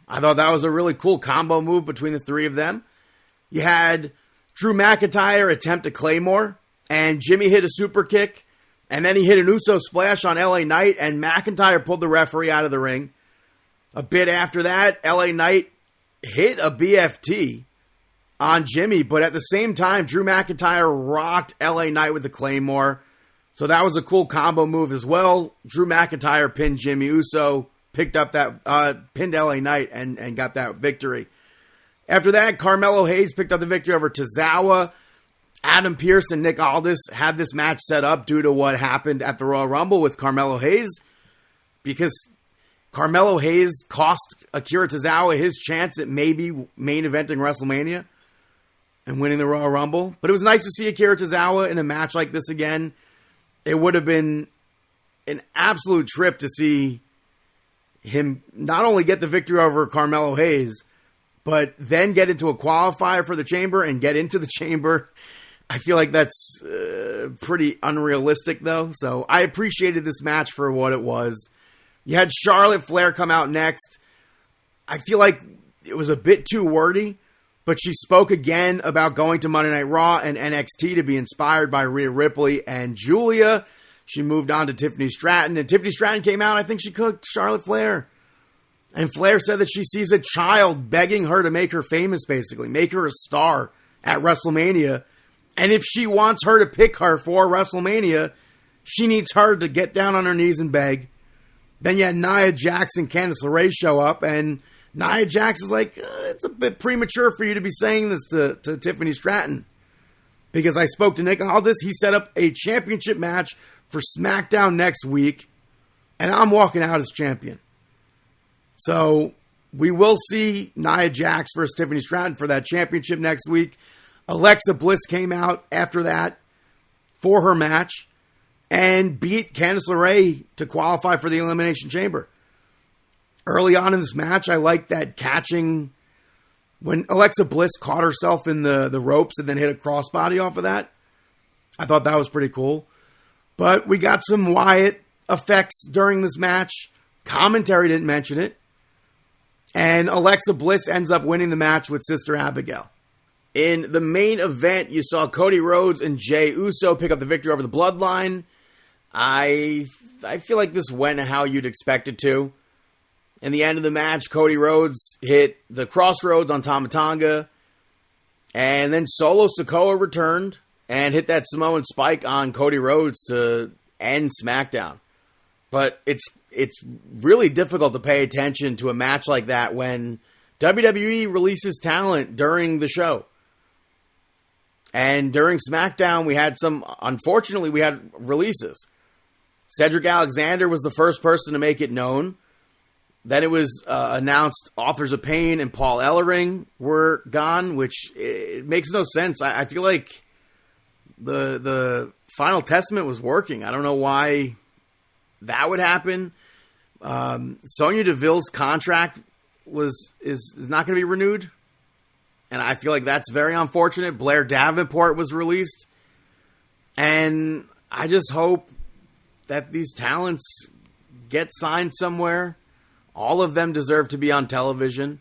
I thought that was a really cool combo move between the three of them. You had Drew McIntyre attempt a Claymore. And Jimmy hit a super kick. And then he hit an Uso splash on LA Knight. And McIntyre pulled the referee out of the ring. A bit after that, LA Knight hit a BFT on Jimmy, but at the same time, Drew McIntyre rocked LA Knight with the Claymore. So that was a cool combo move as well. Drew McIntyre pinned Jimmy Uso, pinned LA Knight and got that victory. After that, Carmelo Hayes picked up the victory over Tozawa. Adam Pearce and Nick Aldis had this match set up due to what happened at the Royal Rumble with Carmelo Hayes, because Carmelo Hayes cost Akira Tozawa his chance at maybe main eventing WrestleMania and winning the Royal Rumble. But it was nice to see Akira Tozawa in a match like this again. It would have been an absolute trip to see him not only get the victory over Carmelo Hayes, but then get into a qualifier for the Chamber and get into the Chamber. I feel like that's pretty unrealistic, though. So I appreciated this match for what it was. You had Charlotte Flair come out next. I feel like it was a bit too wordy, but she spoke again about going to Monday Night Raw and NXT to be inspired by Rhea Ripley and Julia. She moved on to Tiffany Stratton, and Tiffany Stratton came out. I think she cooked Charlotte Flair. And Flair said that she sees a child begging her to make her famous, basically, make her a star at WrestleMania. And if she wants her to pick her for WrestleMania, she needs her to get down on her knees and beg. Then you had Nia Jax and Candice LeRae show up, and Nia Jax is like, it's a bit premature for you to be saying this to Tiffany Stratton. Because I spoke to Nick Aldis, he set up a championship match for SmackDown next week, and I'm walking out as champion. So we will see Nia Jax versus Tiffany Stratton for that championship next week. Alexa Bliss came out after that for her match and beat Candice LeRae to qualify for the Elimination Chamber. Early on in this match, I liked that catching when Alexa Bliss caught herself in the ropes and then hit a crossbody off of that. I thought that was pretty cool. But we got some Wyatt effects during this match. Commentary didn't mention it. And Alexa Bliss ends up winning the match with Sister Abigail. In the main event, you saw Cody Rhodes and Jey Uso pick up the victory over the Bloodline. I feel like this went how you'd expect it to. In the end of the match, Cody Rhodes hit the Crossroads on Tama Tonga. And then Solo Sikoa returned and hit that Samoan Spike on Cody Rhodes to end SmackDown. But it's it's really difficult to pay attention to a match like that when WWE releases talent during the show. And during SmackDown, unfortunately, we had releases. Cedric Alexander was the first person to make it known. Then it was announced Authors of Pain and Paul Ellering were gone, which it makes no sense. I feel like the Final Testament was working. I don't know why that would happen. Sonya Deville's contract is not going to be renewed. And I feel like that's very unfortunate. Blair Davenport was released. And I just hope that these talents get signed somewhere. All of them deserve to be on television.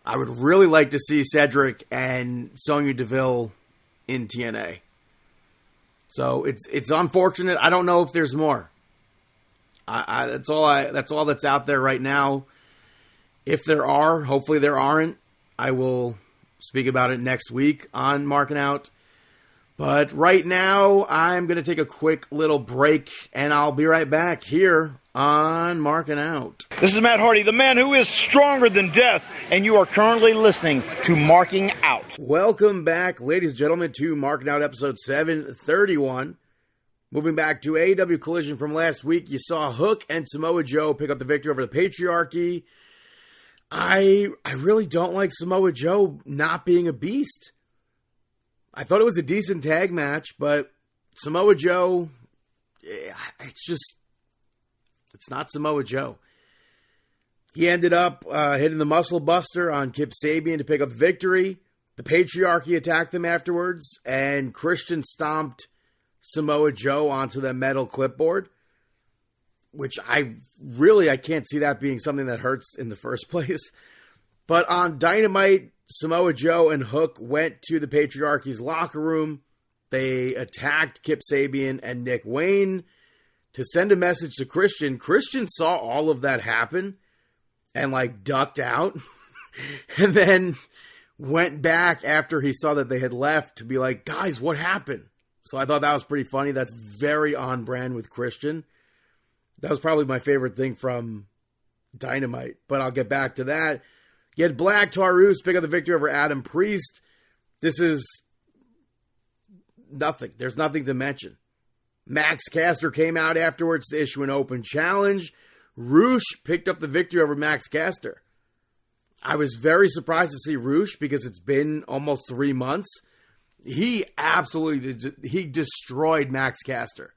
I would really like to see Cedric and Sonya Deville in TNA. So it's unfortunate. I don't know if there's more. That's all that's out there right now. If there are, hopefully there aren't. I will speak about it next week on Markin Out. But right now, I'm going to take a quick little break, and I'll be right back here on Markin Out. This is Matt Hardy, the man who is stronger than death, and you are currently listening to Marking Out. Welcome back, ladies and gentlemen, to Markin Out episode 731. Moving back to AEW Collision from last week, you saw Hook and Samoa Joe pick up the victory over the Patriarchy. I really don't like Samoa Joe not being a beast. I thought it was a decent tag match, but Samoa Joe, it's not Samoa Joe. He ended up hitting the Muscle Buster on Kip Sabian to pick up the victory. The Patriarchy attacked them afterwards, and Christian stomped Samoa Joe onto the metal clipboard, which I can't see that being something that hurts in the first place. But on Dynamite, Samoa Joe and Hook went to the Patriarchy's locker room. They attacked Kip Sabian and Nick Wayne to send a message to Christian. Christian saw all of that happen and ducked out and then went back after he saw that they had left to be like, guys, what happened? So I thought that was pretty funny. That's very on brand with Christian. That was probably my favorite thing from Dynamite, but I'll get back to that. You had Black Taurus pick up the victory over Adam Priest. This is nothing. There's nothing to mention. Max Caster came out afterwards to issue an open challenge. Roosh picked up the victory over Max Caster. I was very surprised to see Roosh because it's been almost 3 months. He destroyed Max Caster.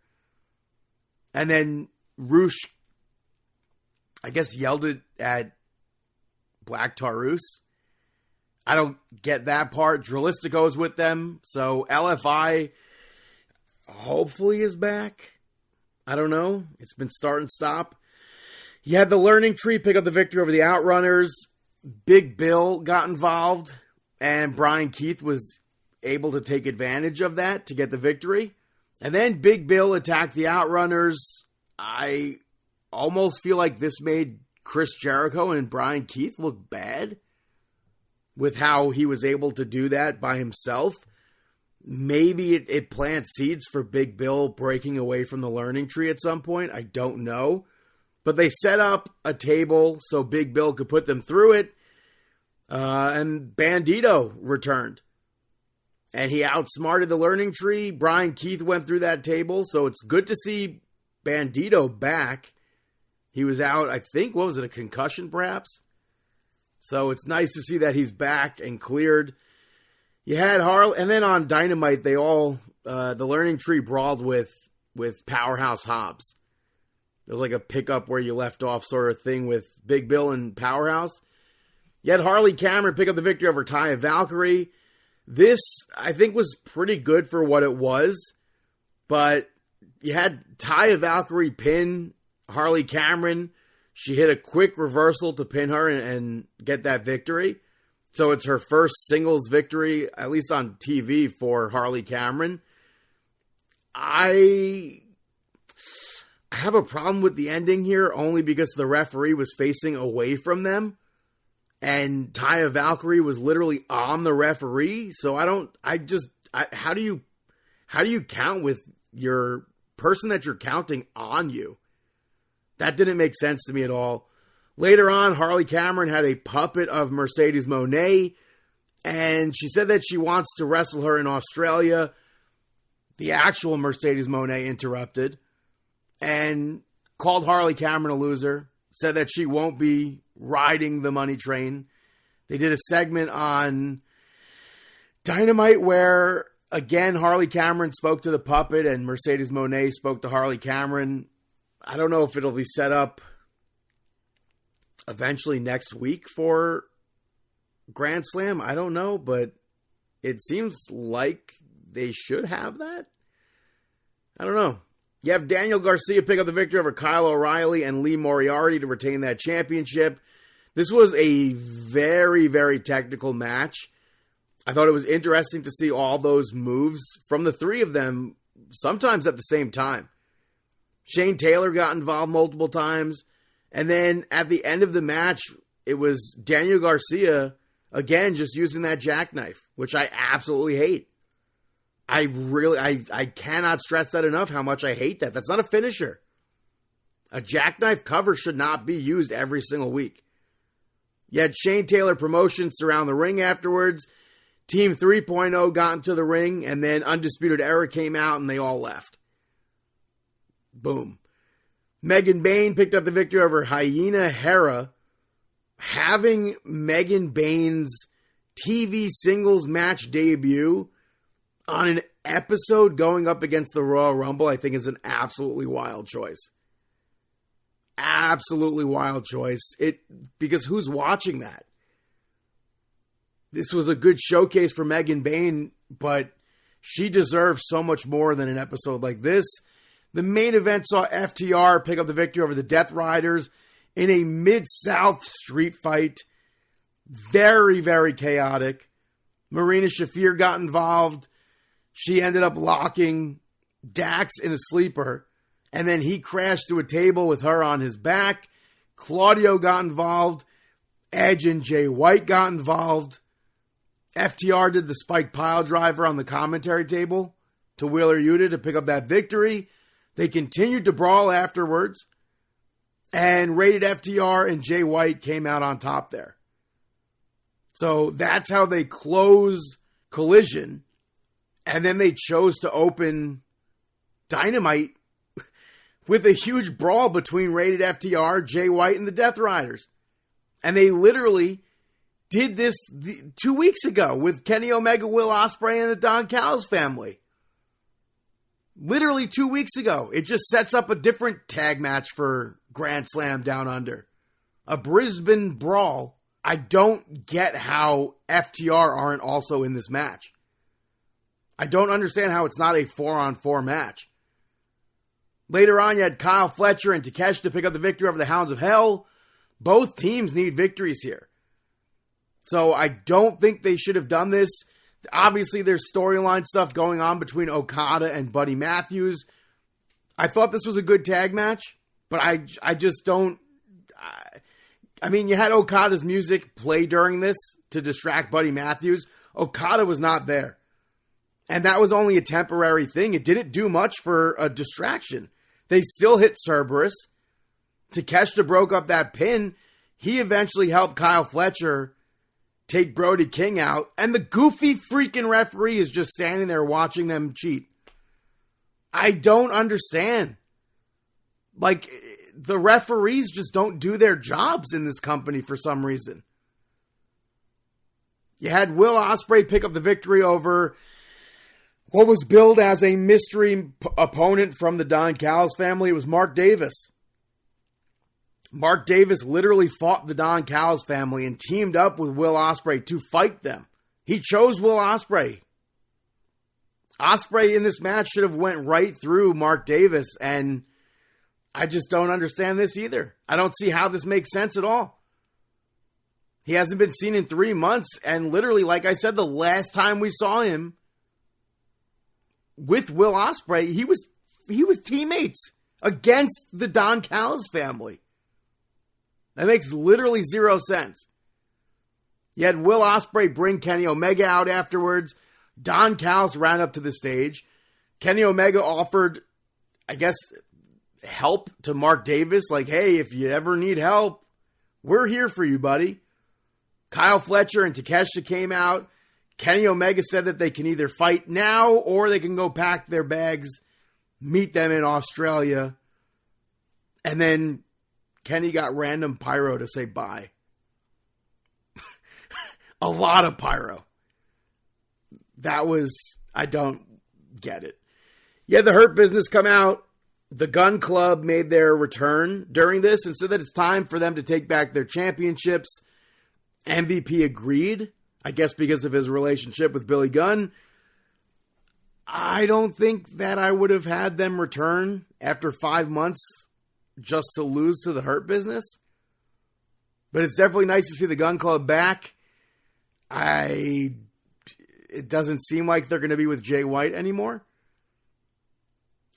And then Roosh, I guess, yelled it at Black Taurus. I don't get that part. Drilistico is with them. So LFI hopefully is back. I don't know. It's been start and stop. You had the Learning Tree pick up the victory over the Outrunners. Big Bill got involved. And Brian Keith was able to take advantage of that to get the victory. And then Big Bill attacked the Outrunners. I almost feel like this made Chris Jericho and Brian Keith look bad with how he was able to do that by himself. Maybe it plants seeds for Big Bill breaking away from the Learning Tree at some point. I don't know. But they set up a table so Big Bill could put them through it. And Bandito returned. And he outsmarted the Learning Tree. Brian Keith went through that table. So it's good to see Bandito back. He was out, I think, what was it, a concussion perhaps? So it's nice to see that he's back and cleared. You had Harley, and then on Dynamite, they all, the Learning Tree brawled with Powerhouse Hobbs. There was like a pickup where you left off sort of thing with Big Bill and Powerhouse. You had Harley Cameron pick up the victory over Taya Valkyrie. This, I think, was pretty good for what it was. But you had Taya Valkyrie pin Harley Cameron. She hit a quick reversal to pin her and get that victory. So it's her first singles victory, at least on TV, for Harley Cameron. I have a problem with the ending here only because the referee was facing away from them. And Taya Valkyrie was literally on the referee. So how do you count with your person that you're counting on you? That didn't make sense to me at all. Later on, Harley Cameron had a puppet of Mercedes Moné, and she said that she wants to wrestle her in Australia. The actual Mercedes Moné interrupted and called Harley Cameron a loser, said that she won't be riding the money train. They did a segment on Dynamite where, again, Harley Cameron spoke to the puppet and Mercedes Moné spoke to Harley Cameron. I don't know if it'll be set up eventually next week for Grand Slam. I don't know, but it seems like they should have that. I don't know. You have Daniel Garcia pick up the victory over Kyle O'Reilly and Lee Moriarty to retain that championship. This was a very, very technical match. I thought it was interesting to see all those moves from the three of them, sometimes at the same time. Shane Taylor got involved multiple times. And then at the end of the match, it was Daniel Garcia, again, just using that jackknife, which I absolutely hate. I cannot stress that enough, how much I hate that. That's not a finisher. A jackknife cover should not be used every single week. You had Shane Taylor Promotions surround the ring afterwards. Team 3.0 got into the ring, and then Undisputed Era came out, and they all left. Boom. Megan Bayne picked up the victory over Hyena Hera. Having Megan Bayne's TV singles match debut on an episode going up against the Royal Rumble, I think is an absolutely wild choice. Absolutely wild choice. Because who's watching that? This was a good showcase for Megan Bayne, but she deserves so much more than an episode like this. The main event saw FTR pick up the victory over the Death Riders in a Mid-South street fight. Very, very chaotic. Marina Shafir got involved. She ended up locking Dax in a sleeper, and then he crashed to a table with her on his back. Claudio got involved. Edge and Jay White got involved. FTR did the spike pile driver on the commentary table to Wheeler Yuta to pick up that victory. They continued to brawl afterwards, and Rated FTR and Jay White came out on top there. So that's how they close Collision. And then they chose to open Dynamite with a huge brawl between Rated FTR, Jay White, and the Death Riders. And they literally did this 2 weeks ago with Kenny Omega, Will Ospreay, and the Don Callis Family. Literally 2 weeks ago. It just sets up a different tag match for Grand Slam Down Under. A Brisbane brawl. I don't get how FTR aren't also in this match. I don't understand how it's not a 4-on-4 match. Later on, you had Kyle Fletcher and Takeshi to pick up the victory over the Hounds of Hell. Both teams need victories here. So I don't think they should have done this. Obviously, there's storyline stuff going on between Okada and Buddy Matthews. I thought this was a good tag match, but I just don't... I mean, you had Okada's music play during this to distract Buddy Matthews. Okada was not there. And that was only a temporary thing. It didn't do much for a distraction. They still hit Cerberus. Takeshita broke up that pin. He eventually helped Kyle Fletcher take Brody King out. And the goofy freaking referee is just standing there watching them cheat. I don't understand. Like, the referees just don't do their jobs in this company for some reason. You had Will Ospreay pick up the victory over what was billed as a mystery opponent from the Don Callis family. It was Mark Davis. Mark Davis literally fought the Don Callis family and teamed up with Will Ospreay to fight them. He chose Will Ospreay. Ospreay in this match should have went right through Mark Davis, and I just don't understand this either. I don't see how this makes sense at all. He hasn't been seen in 3 months, and literally, like I said, the last time we saw him with Will Ospreay, he was teammates against the Don Callis family. That makes literally zero sense. You had Will Ospreay bring Kenny Omega out afterwards. Don Callis ran up to the stage. Kenny Omega offered, I guess, help to Mark Davis. Like, hey, if you ever need help, we're here for you, buddy. Kyle Fletcher and Takeshita came out. Kenny Omega said that they can either fight now or they can go pack their bags, meet them in Australia. And then Kenny got random pyro to say bye. A lot of pyro. I don't get it. Yeah, the Hurt Business come out. The Gun Club made their return during this and said that it's time for them to take back their championships. MVP agreed, I guess because of his relationship with Billy Gunn. I don't think that I would have had them return after 5 months just to lose to the Hurt Business. But it's definitely nice to see the Gun Club back. It doesn't seem like they're going to be with Jay White anymore.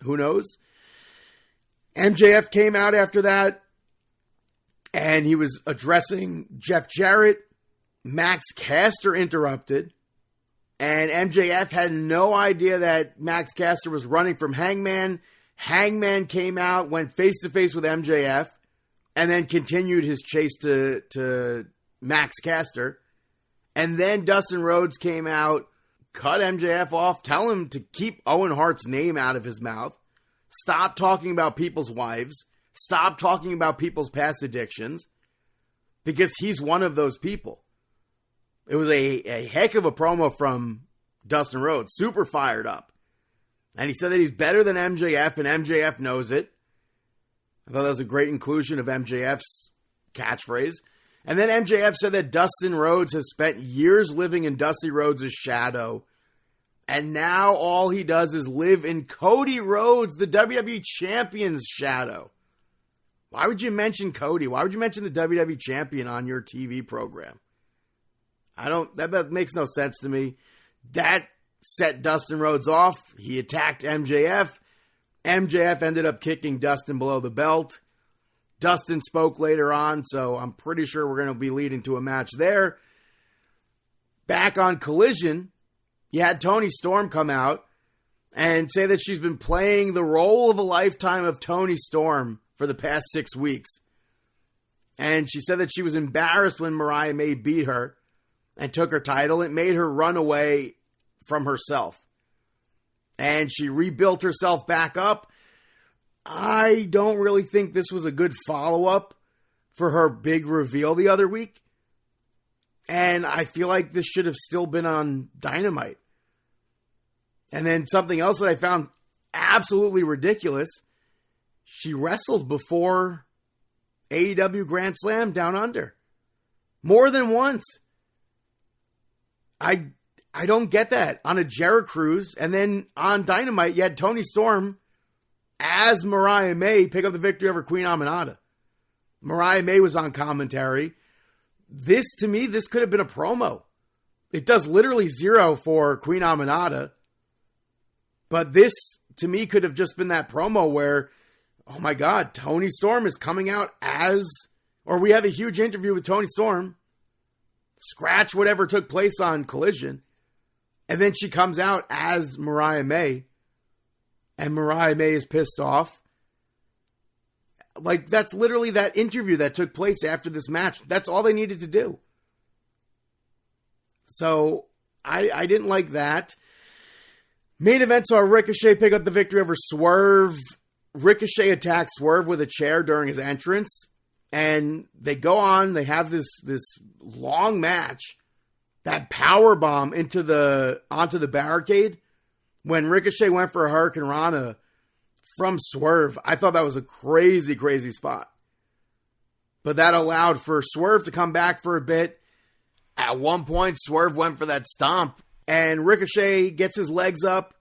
Who knows? MJF came out after that, and he was addressing Jeff Jarrett. Max Caster interrupted, and MJF had no idea that Max Caster was running from Hangman. Hangman came out, went face-to-face with MJF, and then continued his chase to Max Caster. And then Dustin Rhodes came out, cut MJF off, tell him to keep Owen Hart's name out of his mouth. Stop talking about people's wives. Stop talking about people's past addictions. Because he's one of those people. It was a heck of a promo from Dustin Rhodes. Super fired up. And he said that he's better than MJF, and MJF knows it. I thought that was a great inclusion of MJF's catchphrase. And then MJF said that Dustin Rhodes has spent years living in Dusty Rhodes' shadow. And now all he does is live in Cody Rhodes, the WWE Champion's shadow. Why would you mention Cody? Why would you mention the WWE Champion on your TV program? That makes no sense to me. That set Dustin Rhodes off. He attacked MJF. MJF ended up kicking Dustin below the belt. Dustin spoke later on, so I'm pretty sure we're going to be leading to a match there. Back on Collision, you had Toni Storm come out and say that she's been playing the role of a lifetime of Toni Storm for the past 6 weeks. And she said that she was embarrassed when Mariah May beat her and took her title. It made her run away from herself. And she rebuilt herself back up. I don't really think this was a good follow-up for her big reveal the other week. And I feel like this should have still been on Dynamite. And then something else that I found absolutely ridiculous. She wrestled before AEW Grand Slam Down Under. More than once. I don't get that. On a Jericho Cruise, and then on Dynamite, you had Toni Storm as Mariah May pick up the victory over Queen Aminata. Mariah May was on commentary. To me, this could have been a promo. It does literally 0 for Queen Aminata. But this, to me, could have just been that promo where, oh my God, Toni Storm is coming out or we have a huge interview with Toni Storm. Scratch whatever took place on Collision. And then she comes out as Mariah May. And Mariah May is pissed off. Like, that's literally that interview that took place after this match. That's all they needed to do. So, I didn't like that. Main event saw Ricochet pick up the victory over Swerve. Ricochet attacked Swerve with a chair during his entrance. And they go on, they have this long match. That powerbomb onto the barricade. When Ricochet went for a Hurricane Rana from Swerve, I thought that was a crazy, crazy spot. But that allowed for Swerve to come back for a bit. At one point, Swerve went for that stomp. And Ricochet gets his legs up.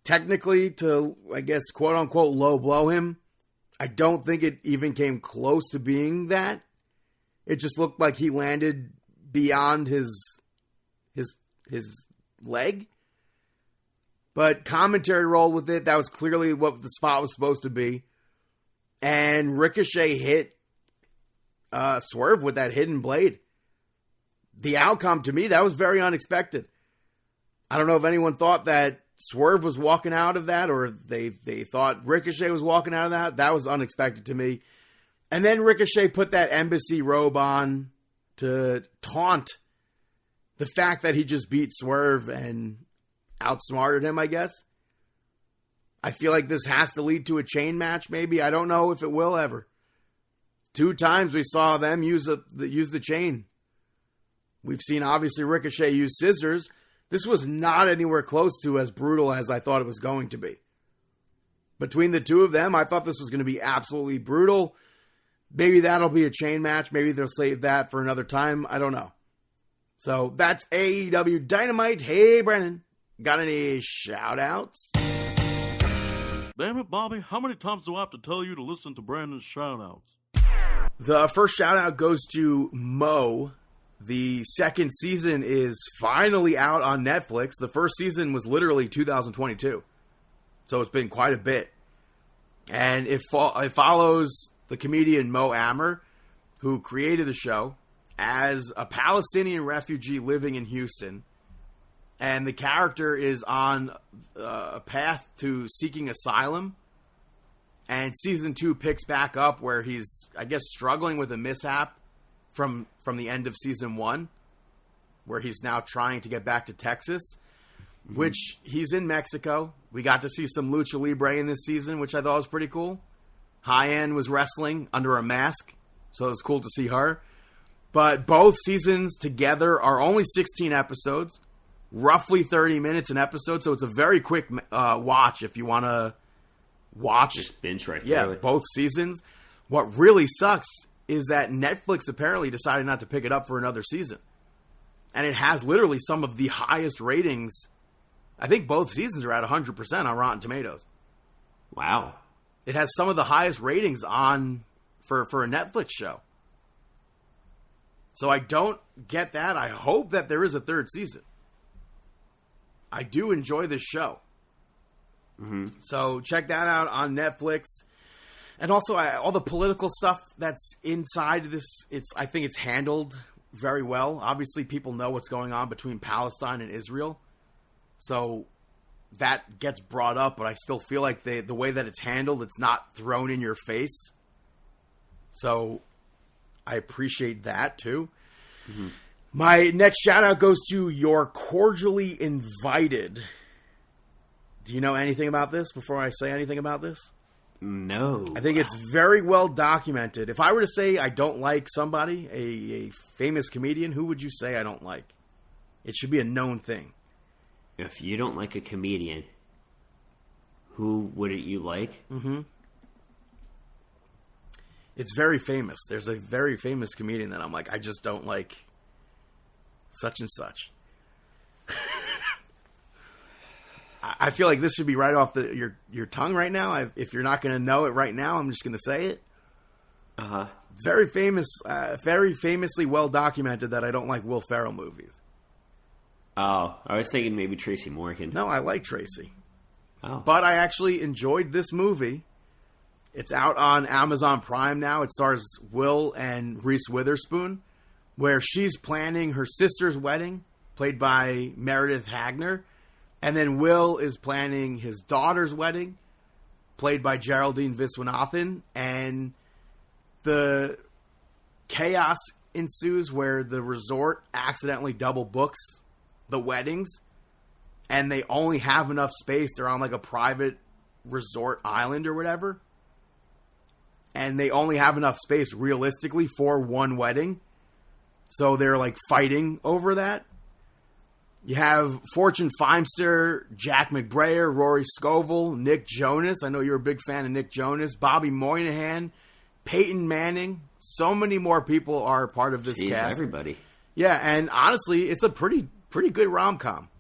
Technically to, I guess, quote unquote, low blow him. I don't think it even came close to being that. It just looked like he landed beyond his leg. But commentary rolled with it. That was clearly what the spot was supposed to be. And Ricochet hit Swerve with that hidden blade. The outcome, to me, that was very unexpected. I don't know if anyone thought that Swerve was walking out of that, or they thought Ricochet was walking out of that. That was unexpected to me. And then Ricochet put that embassy robe on to taunt the fact that he just beat Swerve and outsmarted him, I guess. I feel like this has to lead to a chain match, maybe. I don't know if it will ever. 2 times we saw them use the chain. We've seen, obviously, Ricochet use scissors. This was not anywhere close to as brutal as I thought it was going to be. Between the 2 of them, I thought this was going to be absolutely brutal. Maybe that'll be a chain match. Maybe they'll save that for another time. I don't know. So that's AEW Dynamite. Hey, Brennan, got any shout-outs? Damn it, Bobby. How many times do I have to tell you to listen to Brandon's shout-outs? The first shout-out goes to Mo. The second season is finally out on Netflix. The first season was literally 2022. So it's been quite a bit. And it follows the comedian Mo Amer, who created the show, as a Palestinian refugee living in Houston. And the character is on a path to seeking asylum. And season 2 picks back up where he's, I guess, struggling with a mishap from the end of season 1, where he's now trying to get back to Texas, which he's in Mexico. We got to see some Lucha Libre in this season, which I thought was pretty cool. High-End was wrestling under a mask, so it was cool to see her. But both seasons together are only 16 episodes, roughly 30 minutes an episode, so it's a very quick watch if you want to watch. Just binge right through Yeah, it. both seasons. What really sucks is that Netflix apparently decided not to pick it up for another season. And it has literally some of the highest ratings. I think both seasons are at 100% on Rotten Tomatoes. Wow. It has some of the highest ratings on for a Netflix show. So I don't get that. I hope that there is a third season. I do enjoy this show. So check that out on Netflix. And also, all the political stuff that's inside this, I think it's handled very well. Obviously, people know what's going on between Palestine and Israel. So that gets brought up, but I still feel like the way that it's handled, it's not thrown in your face. So I appreciate that, too. My next shout-out goes to You're Cordially Invited. Do you know anything about this before I say anything about this? No. I think it's very well documented. If I were to say I don't like somebody, a famous comedian, who would you say I don't like? It should be a known thing. If you don't like a comedian, who wouldn't you like? It's very famous. There's a very famous comedian that I'm like, I just don't like such and such. I feel like this should be right off your tongue right now. If you're not going to know it right now, I'm just going to say it. Very famous, very famously well documented that I don't like Will Ferrell movies. Oh, I was thinking maybe Tracy Morgan. No, I like Tracy. Oh. But I actually enjoyed this movie. It's out on Amazon Prime now. It stars Will and Reese Witherspoon, where she's planning her sister's wedding, played by Meredith Hagner. And then Will is planning his daughter's wedding, played by Geraldine Viswanathan. And the chaos ensues where the resort accidentally double books the weddings. And they only have enough space. They're on like a private resort island or whatever. And they only have enough space realistically for one wedding. So they're like fighting over that. You have Fortune Feimster, Jack McBrayer, Rory Scovel, Nick Jonas. I know you're a big fan of Nick Jonas. Bobby Moynihan, Peyton Manning. So many more people are part of this cast. Everybody. Yeah, and honestly, it's a pretty good rom-com.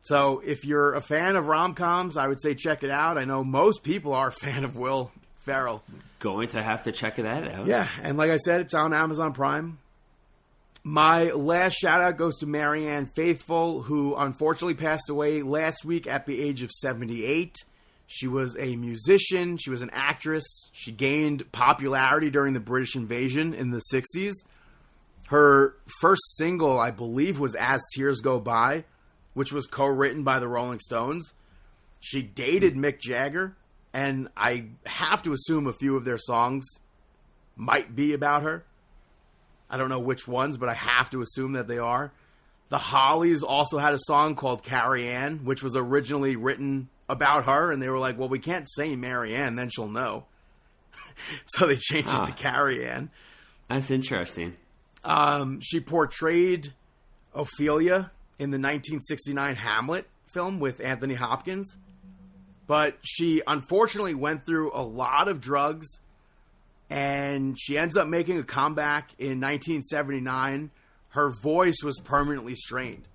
So if you're a fan of rom-coms, I would say check it out. I know most people are a fan of Will Ferrell. Going to have to check that out. Yeah, and like I said, it's on Amazon Prime. My last shout-out goes to Marianne Faithfull, who unfortunately passed away last week at the age of 78. She was a musician. She was an actress. She gained popularity during the British invasion in the 60s. Her first single, I believe, was As Tears Go By, which was co-written by the Rolling Stones. She dated Mick Jagger, and I have to assume a few of their songs might be about her. I don't know which ones, but I have to assume that they are. The Hollies also had a song called Carrie Ann, which was originally written about her, and they were like, well, we can't say Mary Ann, then she'll know. So they changed it to Carrie Ann. That's interesting. She portrayed Ophelia in the 1969 Hamlet film with Anthony Hopkins, but she unfortunately went through a lot of drugs, and she ends up making a comeback in 1979. Her voice was permanently strained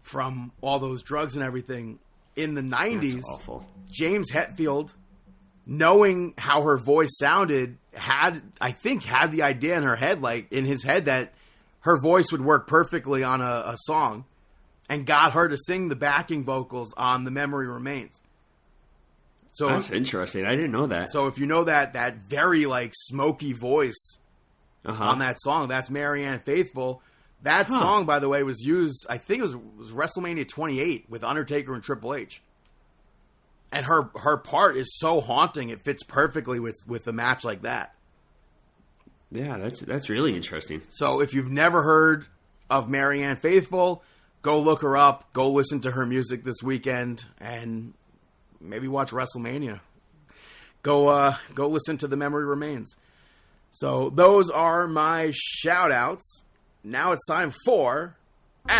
from all those drugs and everything. In the 90s, That's awful. James Hetfield, knowing how her voice sounded, had the idea in his head that her voice would work perfectly on a song, and got her to sing the backing vocals on The Memory Remains. So that's interesting. I didn't know that. So if you know that very smoky voice on that song, that's Marianne Faithfull. That song, by the way, was used, I think it was WrestleMania 28 with Undertaker and Triple H. And her part is so haunting, it fits perfectly with a match like that. Yeah, that's really interesting. So if you've never heard of Marianne Faithfull, go look her up, go listen to her music this weekend, and maybe watch WrestleMania. Go listen to The Memory Remains. So those are my shout-outs. Now it's time for Mark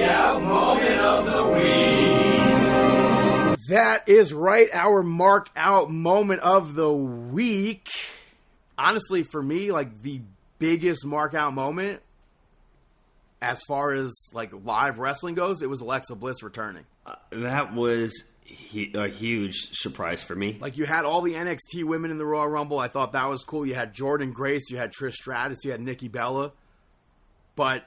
Out Moment of the Week. That is right, our Mark Out Moment of the Week. Honestly, for me, the biggest Mark Out moment as far as live wrestling goes, it was Alexa Bliss returning. That was a huge surprise for me. You had all the NXT women in the Royal Rumble. I thought that was cool. You had Jordynne Grace, you had Trish Stratus, you had Nikki Bella. But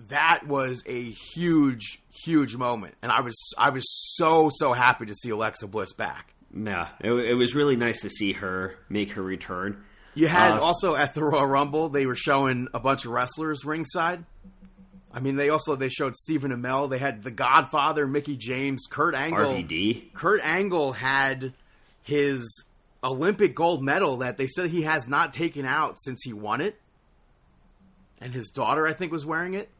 that was a huge, huge moment. And I was so happy to see Alexa Bliss back. Yeah, it was really nice to see her make her return. You had also at the Royal Rumble, they were showing a bunch of wrestlers ringside. I mean, they showed Stephen Amell. They had The Godfather, Mickey James, Kurt Angle. RVD. Kurt Angle had his Olympic gold medal that they said he has not taken out since he won it. And his daughter, I think, was wearing it.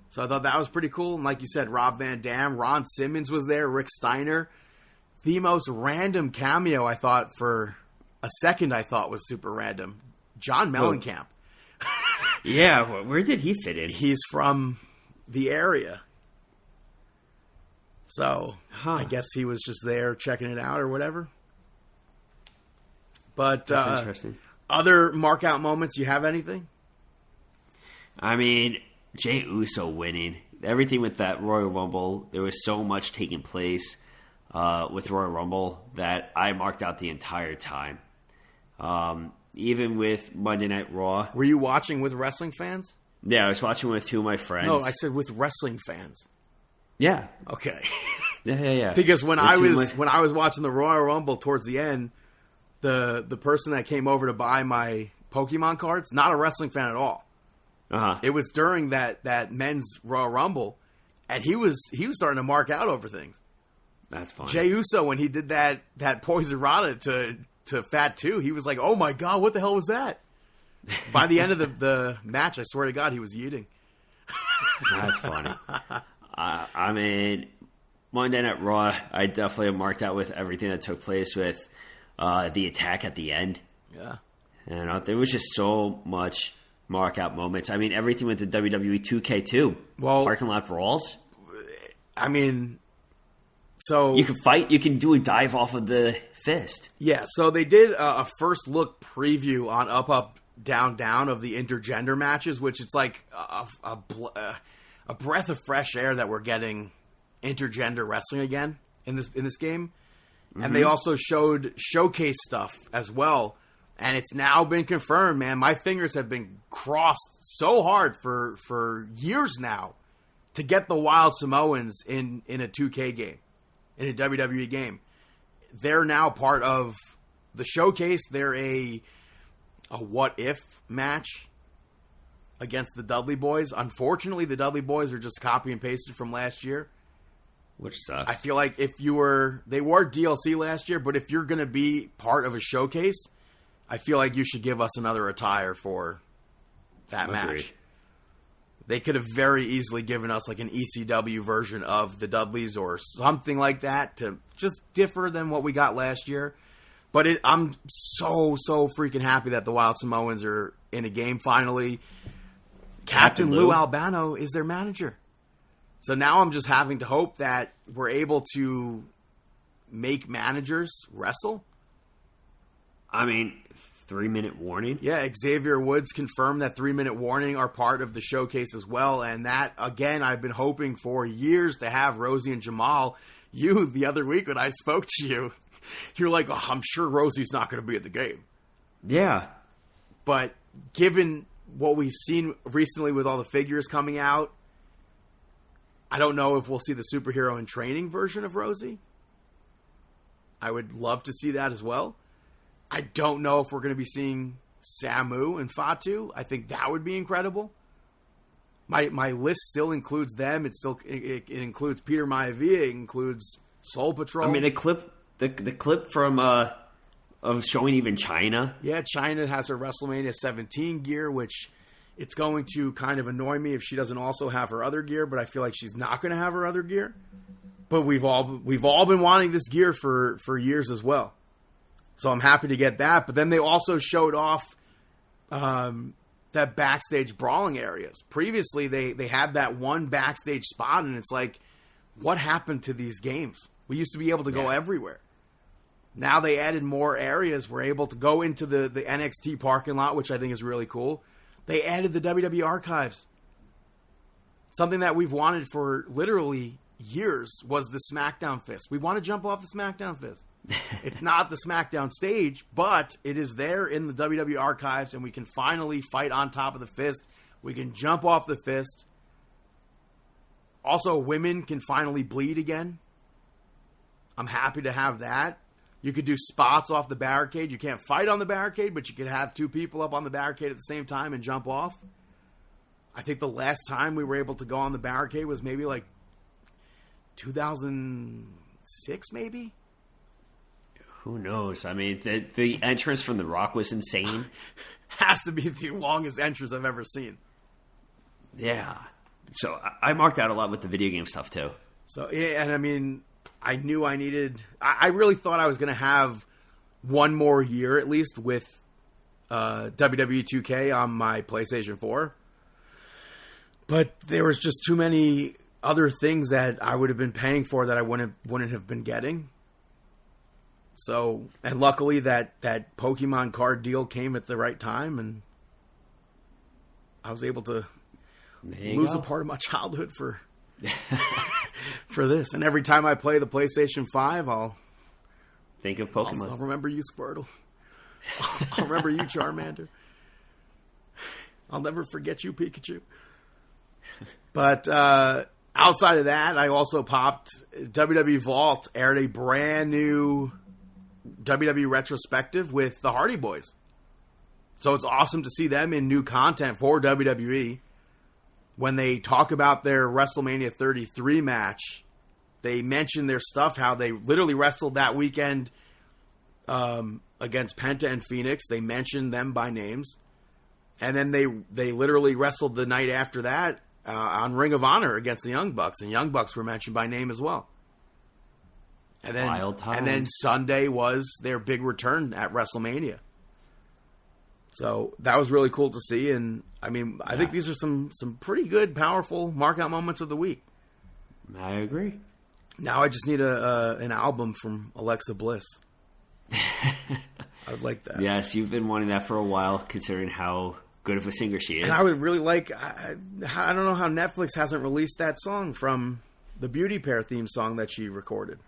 So I thought that was pretty cool. And like you said, Rob Van Dam, Ron Simmons was there, Rick Steiner. The most random cameo, I thought, for a second, I thought was super random. John Mellencamp. Yeah, where did he fit in? He's from the area. So, I guess he was just there checking it out or whatever. But, That's interesting. Other mark out moments, you have anything? I mean, Jey Uso winning. Everything with that Royal Rumble, there was so much taking place with Royal Rumble that I marked out the entire time. Even with Monday Night Raw. Were you watching with wrestling fans? Yeah, I was watching with two of my friends. No, I said with wrestling fans. Yeah. Okay. Yeah. Because when I was watching the Royal Rumble towards the end, the person that came over to buy my Pokemon cards, not a wrestling fan at all. It was during that men's Royal Rumble, and he was starting to mark out over things. That's fine. Jey Uso, when he did that Poison Rana to Fat 2, he was like, "Oh my god, what the hell was that?" By the end of the match, I swear to God, he was yeeting. That's funny. I mean, Monday Night Raw, I definitely marked out with everything that took place with the attack at the end. Yeah. And there was just so much mark out moments. I mean, everything with the WWE 2K2. Well, parking lot brawls. I mean, so you can fight. You can do a dive off of the fist. Yeah. So they did a first look preview on Up Up Down Down of the intergender matches, which it's like a breath of fresh air that we're getting intergender wrestling again in this game. Mm-hmm. And they also showed showcase stuff as well. And it's now been confirmed, man. My fingers have been crossed so hard for years now to get the Wild Samoans in a 2K game, in a WWE game. they're now part of the showcase. They're a what if match against the Dudley Boys. Unfortunately, the Dudley Boys are just copy and pasted from last year. Which sucks. I feel like they were DLC last year, but if you're going to be part of a showcase, I feel like you should give us another attire for that match. They could have very easily given us like an ECW version of the Dudleys or something like that to just differ than what we got last year. But I'm so freaking happy that the Wild Samoans are in a game finally. Captain Lou Albano is their manager. So now I'm just having to hope that we're able to make managers wrestle. I mean, 3-minute warning? Yeah, Xavier Woods confirmed that 3-minute warning are part of the showcase as well. And that, again, I've been hoping for years to have Rosie and Jamal. You, the other week when I spoke to you, you're like, oh, I'm sure Rosie's not going to be at the game. Yeah. But given what we've seen recently with all the figures coming out, I don't know if we'll see the superhero in training version of Rosie. I would love to see that as well. I don't know if we're going to be seeing Samu and Fatu. I think that would be incredible. My list still includes them. It includes Peter Maivia. It includes Soul Patrol. I mean, the clip from of showing even China. Yeah, China has her WrestleMania 17 gear, which it's going to kind of annoy me if she doesn't also have her other gear, but I feel like she's not going to have her other gear. But we've all been wanting this gear for years as well. So I'm happy to get that. But then they also showed off that backstage brawling areas. Previously, they had that one backstage spot, and it's like, what happened to these games? We used to be able to go everywhere. Now they added more areas. We're able to go into the NXT parking lot, which I think is really cool. They added the WWE archives. Something that we've wanted for literally years was the SmackDown fist. We want to jump off the SmackDown fist. It's not the SmackDown stage, but it is there in the WWE archives, and we can finally fight on top of the fist. We can jump off the fist. Also, women can finally bleed again. I'm happy to have that. You could do spots off the barricade. You can't fight on the barricade, but you could have two people up on the barricade at the same time and jump off. I think the last time we were able to go on the barricade was maybe like 2006, maybe? Who knows? I mean, the entrance from The Rock was insane. Has to be the longest entrance I've ever seen. Yeah. So I marked out a lot with the video game stuff, too. So, yeah, and I mean, I knew I needed... I really thought I was going to have one more year, at least, with WWE 2K on my PlayStation 4. But there was just too many other things that I would have been paying for that I wouldn't have been getting. So, and luckily that Pokemon card deal came at the right time, and I was able to lose a part of my childhood for this. And every time I play the PlayStation 5, I'll think of Pokemon. I'll remember you, Squirtle. I'll remember you, Charmander. I'll never forget you, Pikachu. But outside of that, I also popped WWE Vault, aired a brand new WWE retrospective with the Hardy Boys. So it's awesome to see them in new content for WWE. When they talk about their WrestleMania 33 match, they mention their stuff, how they literally wrestled that weekend against Penta and Phoenix. They mentioned them by names. And then they literally wrestled the night after that on Ring of Honor against the Young Bucks. And Young Bucks were mentioned by name as well. And then, Wild times. And then Sunday was their big return at WrestleMania. So that was really cool to see. And I mean, I think these are some pretty good, powerful mark-out moments of the week. I agree. Now I just need an album from Alexa Bliss. I would like that. Yes, you've been wanting that for a while, considering how good of a singer she is. And I would really like... I don't know how Netflix hasn't released that song from the Beauty Pair theme song that she recorded.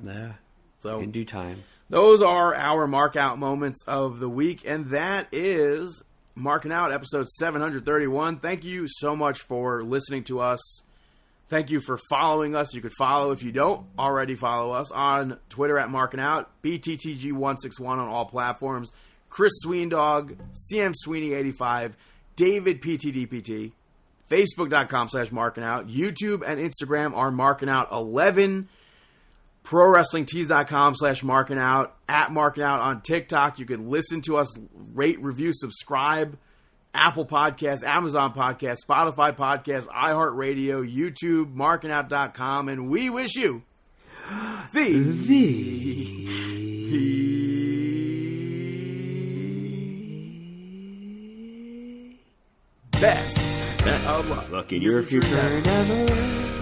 Yeah. So in due time. Those are our mark-out moments of the week, and that is Markin Out, episode 731. Thank you so much for listening to us Thank you for following us. You could follow, if you don't already follow us, on Twitter at Markin Out, BTTG161 on all platforms, Chris Sweendog, CM Sweeney85, David PTDPT, Facebook.com/MarkinOut, YouTube and Instagram are MarkinOut11, ProWrestlingTees.com/MarkinOut, at MarkinOut on TikTok. You can listen to us, rate, review, subscribe, Apple Podcasts, Amazon Podcasts, Spotify Podcasts, iHeartRadio, YouTube, MarkinOut.com, and we wish you the best of luck Fucking your future never.